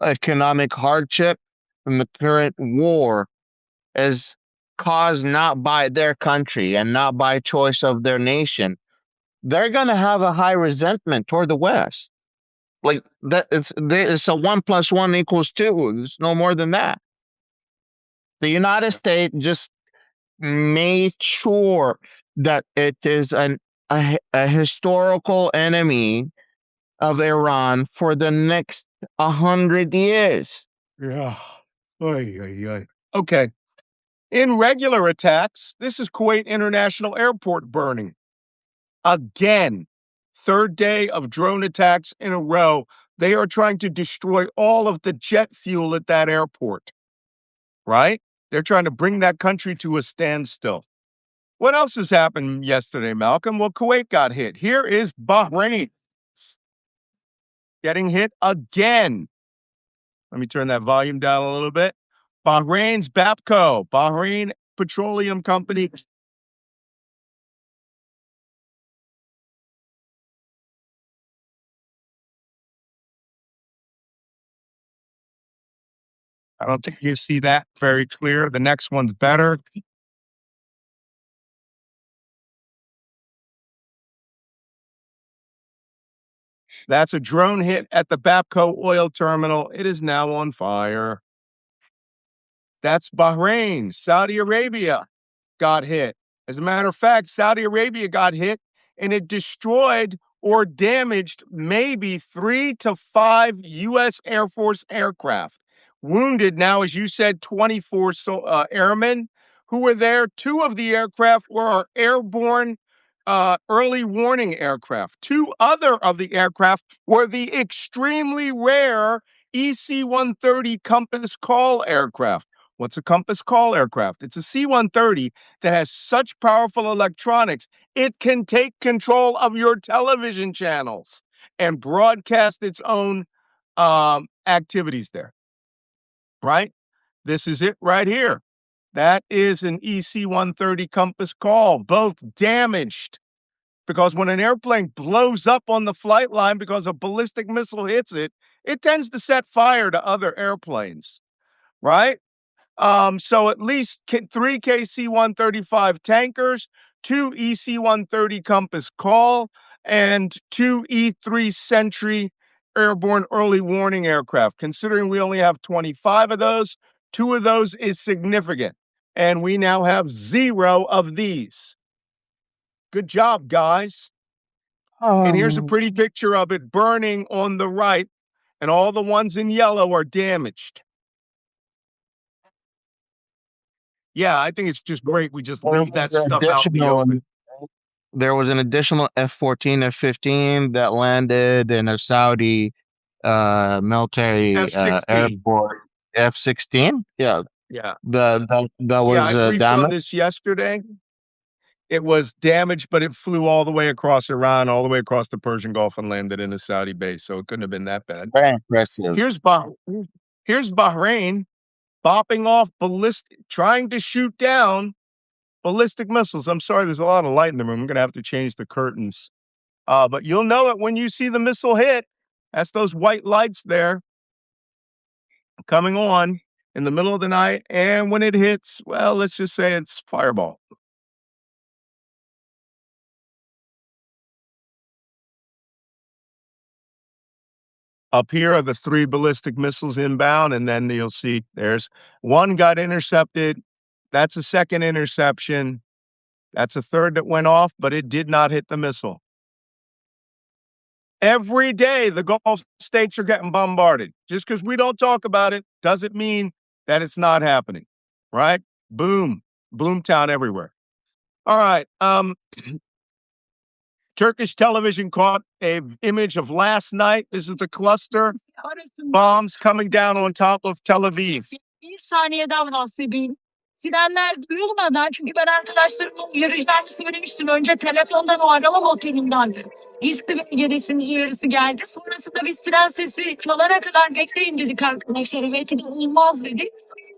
economic hardship and the current war is caused not by their country and not by choice of their nation, they're going to have a high resentment toward the West. Like that, it's a 1+1 = 2. There's no more than that. The United States just made sure that it is a historical enemy of Iran for the next 100 years.
Yeah. Oy, oy, oy. Okay. In regular attacks, this is Kuwait International Airport burning. Again, third day of drone attacks in a row. They are trying to destroy all of the jet fuel at that airport, right? They're trying to bring that country to a standstill. What else has happened yesterday, Malcolm? Well, Kuwait got hit. Here is Bahrain getting hit again. Let me turn that volume down a little bit. Bahrain's BAPCO, Bahrain Petroleum Company. I don't think you see that very clear. The next one's better. That's a drone hit at the BAPCO oil terminal. It is now on fire. That's Bahrain. Saudi Arabia got hit. As a matter of fact, Saudi Arabia got hit and it destroyed or damaged maybe 3 to 5 U.S. Air Force aircraft. Wounded now, as you said, 24 airmen who were there. 2 of the aircraft were our airborne early warning aircraft. 2 other of the aircraft were the extremely rare EC-130 Compass Call aircraft. What's a Compass Call aircraft? It's a C-130 that has such powerful electronics, it can take control of your television channels and broadcast its own activities there, right? This is it right here. That is an EC-130 Compass Call, both damaged. Because when an airplane blows up on the flight line because a ballistic missile hits it, it tends to set fire to other airplanes, right? So at least 3 KC-135 tankers, 2 EC-130 Compass Call, and 2 E-3 Sentry airborne early warning aircraft. Considering we only have 25 of those, 2 of those is significant. And we now have 0 of these. Good job, guys. And here's a pretty picture of it burning on the right, and all the ones in yellow are damaged. Yeah, I think it's just great. We just leave that stuff out in the open.
There was an additional F-14, F-15 that landed in a Saudi military
F-16.
airport. F-16? Yeah.
Yeah.
That was
Yeah, I briefed on
damaged.
this yesterday. It was damaged, but it flew all the way across Iran, all the way across the Persian Gulf, and landed in a Saudi base. So it couldn't have been that bad.
Very impressive.
Here's Bahrain bopping off trying to shoot down ballistic missiles. I'm sorry, there's a lot of light in the room. I'm going to have to change the curtains. But you'll know it when you see the missile hit. That's those white lights there coming on in the middle of the night. And when it hits, well, let's just say it's fireball. Up here are the 3 ballistic missiles inbound, and then you'll see there's one got intercepted. That's a second interception. That's a third that went off, but it did not hit the missile. Every day, the Gulf states are getting bombarded. Just because we don't talk about it doesn't mean that it's not happening, right? Boom, Boomtown everywhere. All right. Turkish television caught an image of last night. This is the cluster bombs coming down on top of Tel Aviv.
Bir saniyeden bahsedeyim. Sirenler duyulmadan, çünkü ben arkadaşlarımın uyarıcılarını söylemiştim. Önce telefondan o arama motelindendi. Riskli bölgedesiniz uyarısı geldi. Sonrasında bir siren sesi çalana kadar bekleyin dedik arkadaşlara. Belki de olmaz dedik.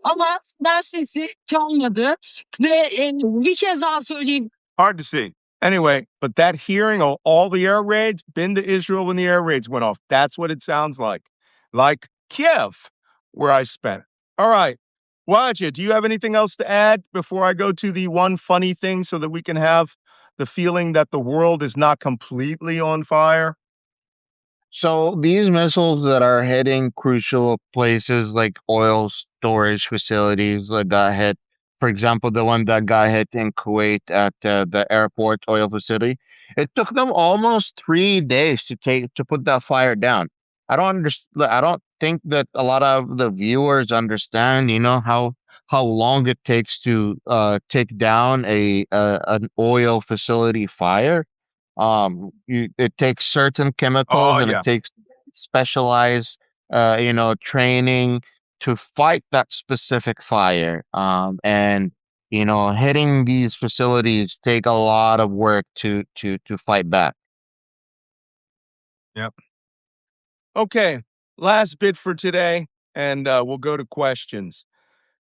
Ama siren sesi çalmadı. Ve bir kez daha söyleyeyim.
Hard to see. Anyway, but that hearing of all the air raids, been to Israel when the air raids went off. That's what it sounds like Kiev, where I spent. All right. Wajeeh, do you have anything else to add before I go to the one funny thing so that we can have the feeling that the world is not completely on fire?
So these missiles that are hitting crucial places like oil storage facilities that got hit, for example, the one that got hit in Kuwait at the airport oil facility, it took them almost 3 days to put that fire down. I don't think that a lot of the viewers understand, how long it takes to take down an oil facility fire. It takes certain chemicals and
yeah.
it takes specialized training to fight that specific fire. And hitting these facilities take a lot of work to fight back.
Yep. Okay, last bit for today, and we'll go to questions.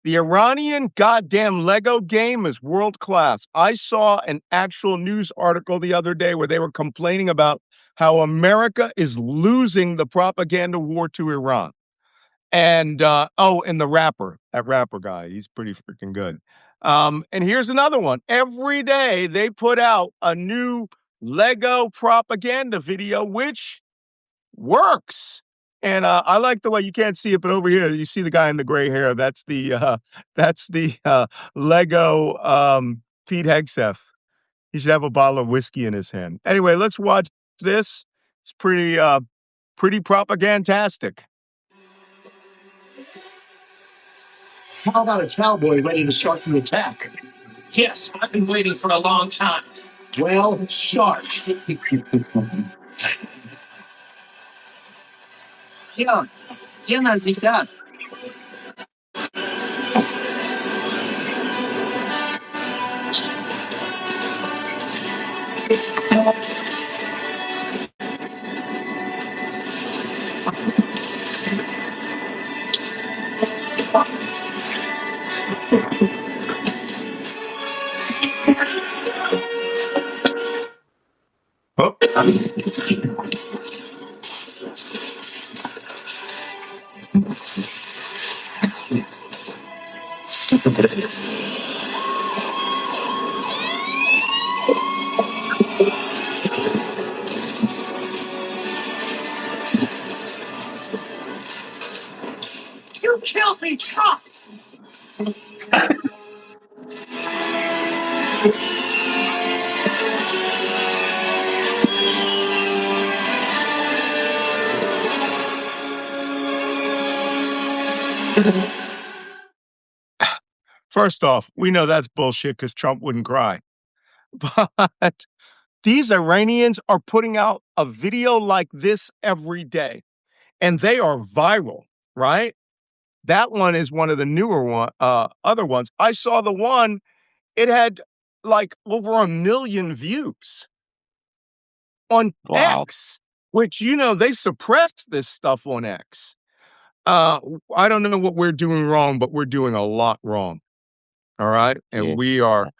The Iranian goddamn Lego game is world class. I saw an actual news article the other day where they were complaining about how America is losing the propaganda war to Iran. And and that rapper guy, he's pretty freaking good. And here's another one. Every day they put out a new Lego propaganda video, which works. And I like the way you can't see it, but over here you see the guy in the gray hair. That's the Lego Pete Hegseth. He should have a bottle of whiskey in his hand. Anyway, let's watch this. It's pretty propagantastic.
How about a cowboy ready to start the attack? Yes, I've been waiting for a long time. Well, start. Ja, نزدیکتر.
Oh.
You killed me, Trump!
First off, we know that's bullshit because Trump wouldn't cry. But these Iranians are putting out a video like this every day, and they are viral, right? That one is one of the newer other ones. I saw the one, it had like over 1 million views on X, which, they suppress this stuff on X. I don't know what we're doing wrong, but we're doing a lot wrong. All right. And we are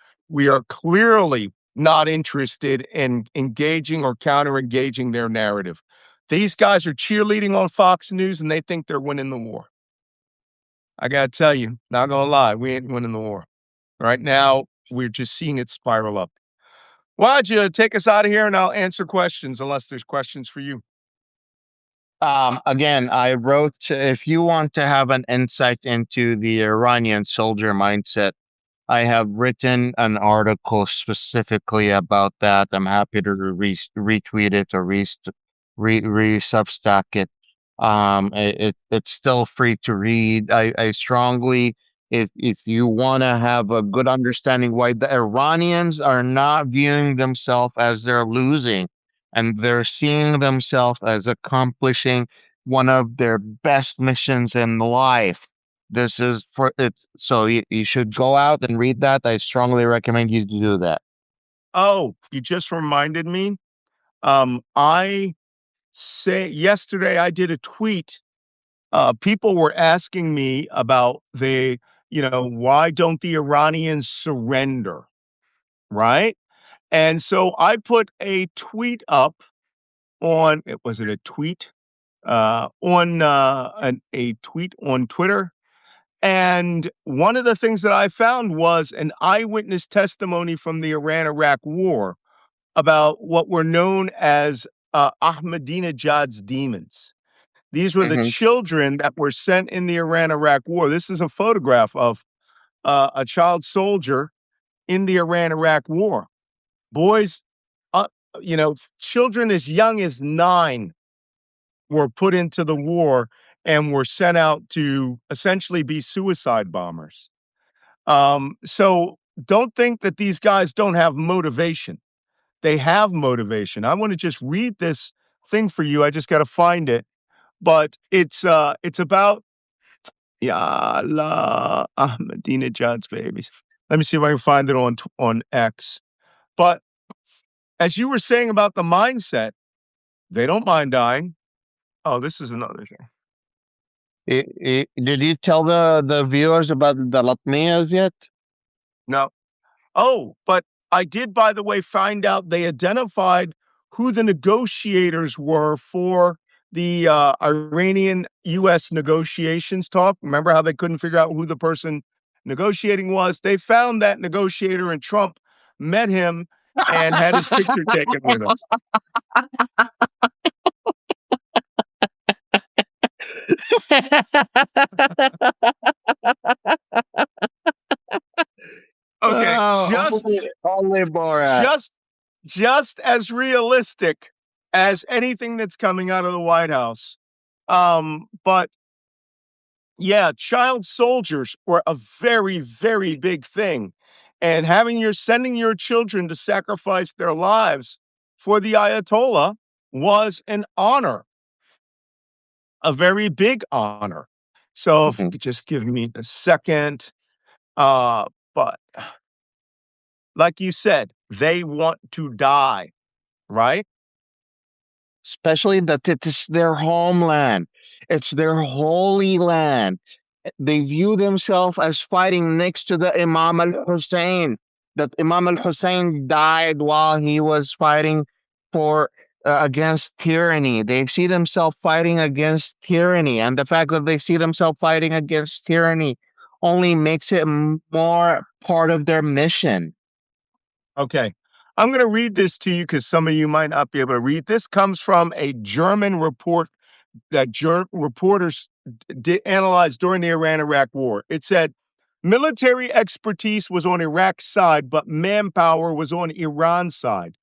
clearly not interested in engaging or counter-engaging their narrative. These guys are cheerleading on Fox News and they think they're winning the war. I got to tell you, not going to lie, we ain't winning the war. Right now, we're just seeing it spiral up. Wajeeh, take us out of here and I'll answer questions unless there's questions for you.
Again, I wrote, if you want to have an insight into the Iranian soldier mindset, I have written an article specifically about that. I'm happy to retweet it or re-substack it. It's still free to read. I strongly, if you want to have a good understanding why the Iranians are not viewing themselves as they're losing, and they're seeing themselves as accomplishing one of their best missions in life. This is for it. So you should go out and read that. I strongly recommend you to do that.
Oh, you just reminded me. Yesterday I did a tweet. People were asking me about why don't the Iranians surrender? Right. And so I put a tweet up on, was it a tweet? A tweet on Twitter. And one of the things that I found was an eyewitness testimony from the Iran-Iraq war about what were known as Ahmadinejad's demons. These were the children that were sent in the Iran-Iraq war. This is a photograph of a child soldier in the Iran-Iraq war. Boys, children as young as 9 were put into the war and were sent out to essentially be suicide bombers. So don't think that these guys don't have motivation. They have motivation. I want to just read this thing for you. I just got to find it. But it's about Ya Allah, Ahmadinejad's babies. Let me see if I can find it on X. But as you were saying about the mindset, they don't mind dying. Oh, this is another thing.
Did you tell the viewers about the Latmiyas yet?
No. Oh, but I did, by the way, find out they identified who the negotiators were for the Iranian U.S. negotiations talk. Remember how they couldn't figure out who the person negotiating was? They found that negotiator, and Trump met him and had his picture taken with him. Okay,
only Borat.
just as realistic as anything that's coming out of the White House. But yeah, child soldiers were a very, very big thing. And sending your children to sacrifice their lives for the Ayatollah was an honor, a very big honor. So if you could just give me a second. But like you said, they want to die, right?
Especially that it is their homeland. It's their holy land. They view themselves as fighting next to the Imam al-Hussein. That Imam al-Hussein died while he was fighting for against tyranny. They see themselves fighting against tyranny, and the fact that they see themselves fighting against tyranny only makes it more part of their mission.
Okay. I'm going to read this to you because some of you might not be able to read. This comes from a German report that reporters analyzed during the Iran-Iraq war. It said, military expertise was on Iraq's side, but manpower was on Iran's side.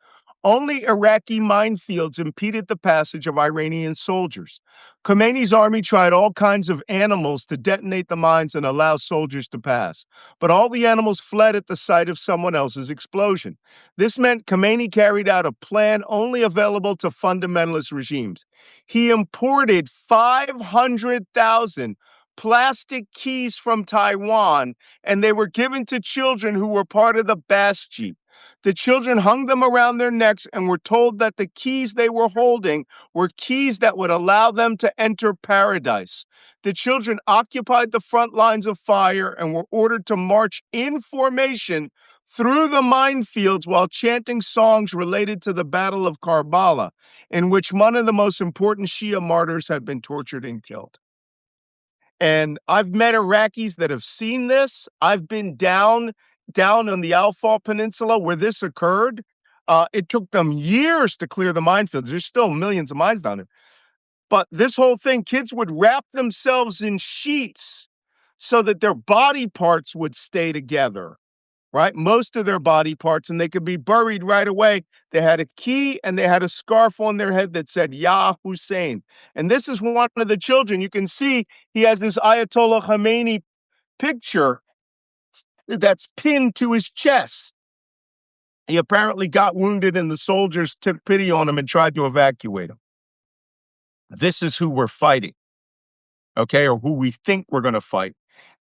Only Iraqi minefields impeded the passage of Iranian soldiers. Khomeini's army tried all kinds of animals to detonate the mines and allow soldiers to pass. But all the animals fled at the sight of someone else's explosion. This meant Khomeini carried out a plan only available to fundamentalist regimes. He imported 500,000 plastic keys from Taiwan, and they were given to children who were part of the Basji. The children hung them around their necks and were told that the keys they were holding were keys that would allow them to enter paradise. The children occupied the front lines of fire and were ordered to march in formation through the minefields while chanting songs related to the Battle of Karbala, in which one of the most important Shia martyrs had been tortured and killed. And I've met Iraqis that have seen this. I've been down on the Al-Faw Peninsula where this occurred. It took them years to clear the minefields. There's still millions of mines down there. But this whole thing, kids would wrap themselves in sheets so that their body parts would stay together, right? Most of their body parts, and they could be buried right away. They had a key and they had a scarf on their head that said, Ya Hussein. And this is one of the children. You can see he has this Ayatollah Khomeini picture that's pinned to his chest. He apparently got wounded and the soldiers took pity on him and tried to evacuate him. This is who we're fighting, okay, or who we think we're going to fight.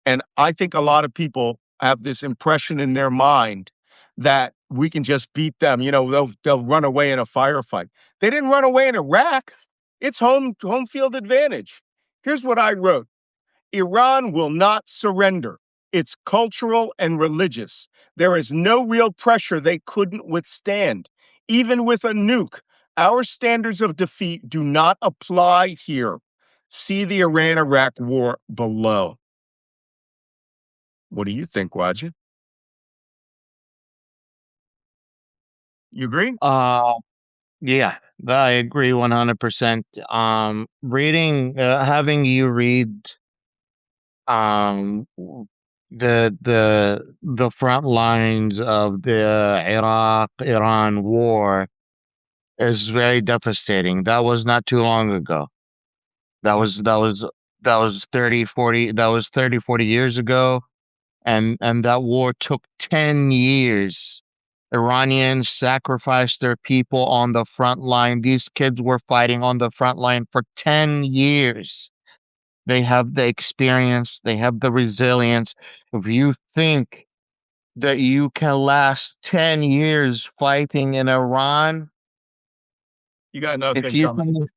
And I think a lot of people have this impression in their mind that we can just beat them. You know, they'll run away in a firefight. They didn't run away in Iraq. It's home field advantage. Here's what I wrote. Iran will not surrender. It's cultural and religious. There is no real pressure they couldn't withstand. Even with a nuke, our standards of defeat do not apply here. See the Iran-Iraq war below. What do you think, Wajeeh? You agree?
Yeah, I agree 100%. Having you read the front lines of the Iraq-Iran war is very devastating. That was not too long ago. That was 30, 40 years ago. And that war took 10 years. Iranians sacrificed their people on the front line. These kids were fighting on the front line for 10 years. They have the experience. They have the resilience. If you think that you can last 10 years fighting in Iran,
You got another
if
thing
you
coming.
think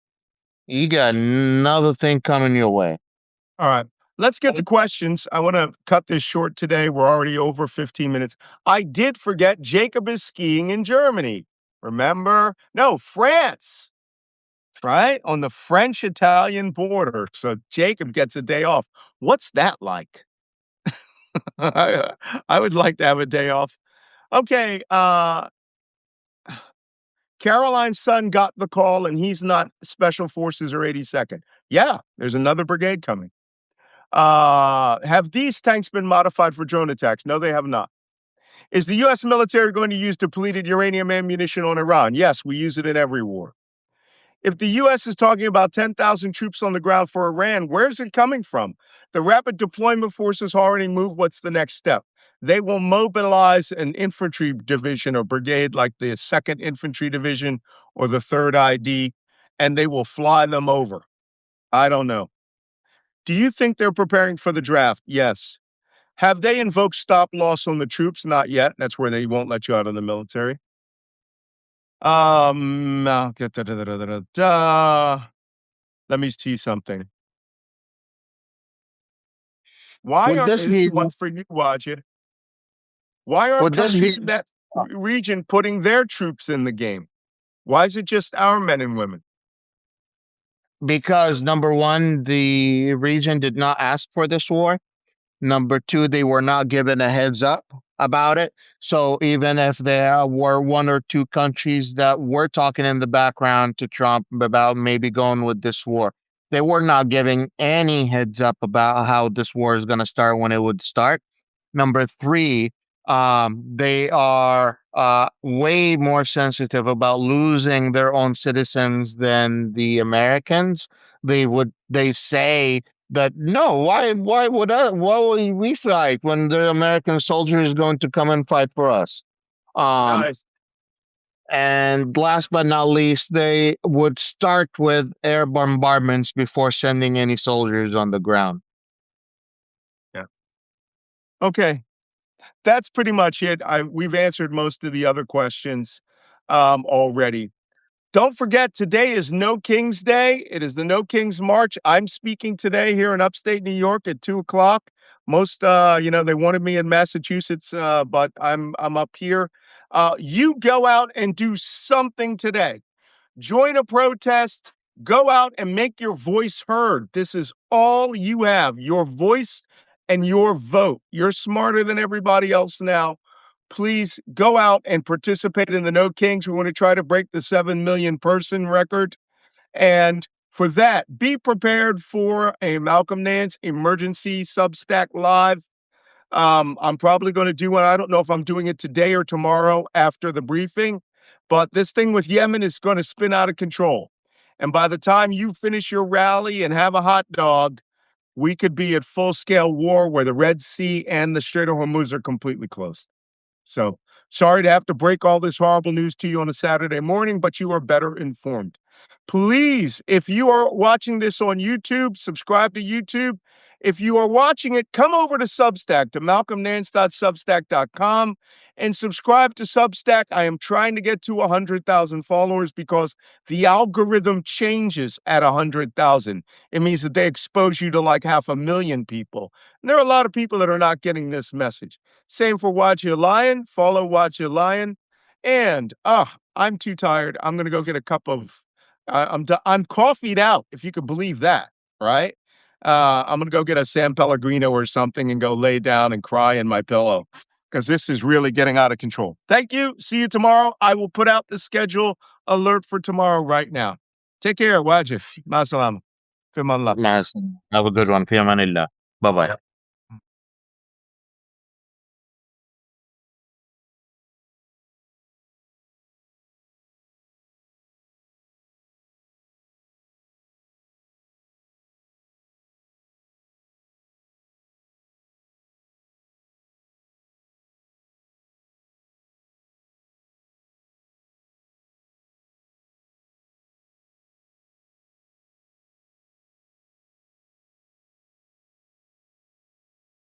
you got another thing coming your way.
All right. Let's get to questions. I want to cut this short today. We're already over 15 minutes. I did forget Jacob is skiing in Germany. Remember? No, France. Right? On the French-Italian border. So Jacob gets a day off. What's that like? I would like to have a day off. Okay, Caroline's son got the call and he's not Special Forces or 82nd. Yeah, there's another brigade coming. Have these tanks been modified for drone attacks? No, they have not. Is the U.S. military going to use depleted uranium ammunition on Iran? Yes, we use it in every war. If the U.S. is talking about 10,000 troops on the ground for Iran, where's it coming from? The Rapid Deployment Forces already moved. What's the next step? They will mobilize an infantry division or brigade like the 2nd Infantry Division or the 3rd ID, and they will fly them over. I don't know. Do you think they're preparing for the draft? Yes. Have they invoked stop loss on the troops? Not yet. That's where they won't let you out of the military. Let me see something. Why
Would
aren't
this
this
be
one for you, Wajeeh? Why aren't
would this be
countries in that region putting their troops in the game? Why is it just our men and women?
because number one, the region did not ask for this war. Number two, they were not given a heads up about it. So even if there were one or two countries that were talking in the background to Trump about maybe going with this war, they were not giving any heads up about how this war is going to start when it would start. Number three, they are way more sensitive about losing their own citizens than the Americans. They say that no, why would we fight when the American soldier is going to come and fight for us?
Nice.
And last but not least, they would start with air bombardments before sending any soldiers on the ground.
Yeah. Okay. That's pretty much it. We've answered most of the other questions already. Don't forget, today is No Kings Day. It is the No Kings March. I'm speaking today here in upstate New York at 2:00. Most, they wanted me in Massachusetts, but I'm up here. You go out and do something today. Join a protest. Go out and make your voice heard. This is all you have, your voice and your vote. You're smarter than everybody else now. Please go out and participate in the No Kings. We want to try to break the 7 million person record. And for that, be prepared for a Malcolm Nance emergency Substack live. I'm probably going to do one. I don't know if I'm doing it today or tomorrow after the briefing, but this thing with Yemen is going to spin out of control. And by the time you finish your rally and have a hot dog, we could be at full-scale war where the Red Sea and the Strait of Hormuz are completely closed. So sorry to have to break all this horrible news to you on a Saturday morning, but you are better informed. Please, if you are watching this on YouTube, subscribe to YouTube. If you are watching it, come over to Substack, to malcolmnance.substack.com, and subscribe to Substack. I am trying to get to 100,000 followers because the algorithm changes at 100,000. It means that they expose you to like 500,000 people. And there are a lot of people that are not getting this message. Same for Wajeeh Lion. Follow Wajeeh Lion. And I'm too tired. I'm gonna go get a cup of. I'm coffeeed out, if you could believe that, right? I'm gonna go get a San Pellegrino or something and go lay down and cry in my pillow because this is really getting out of control. Thank you. See you tomorrow. I will put out the schedule alert for tomorrow right now. Take care, Wajeeh. Ma salama. Fi man Allah.
Have a good one. Fi amanillah. Bye bye.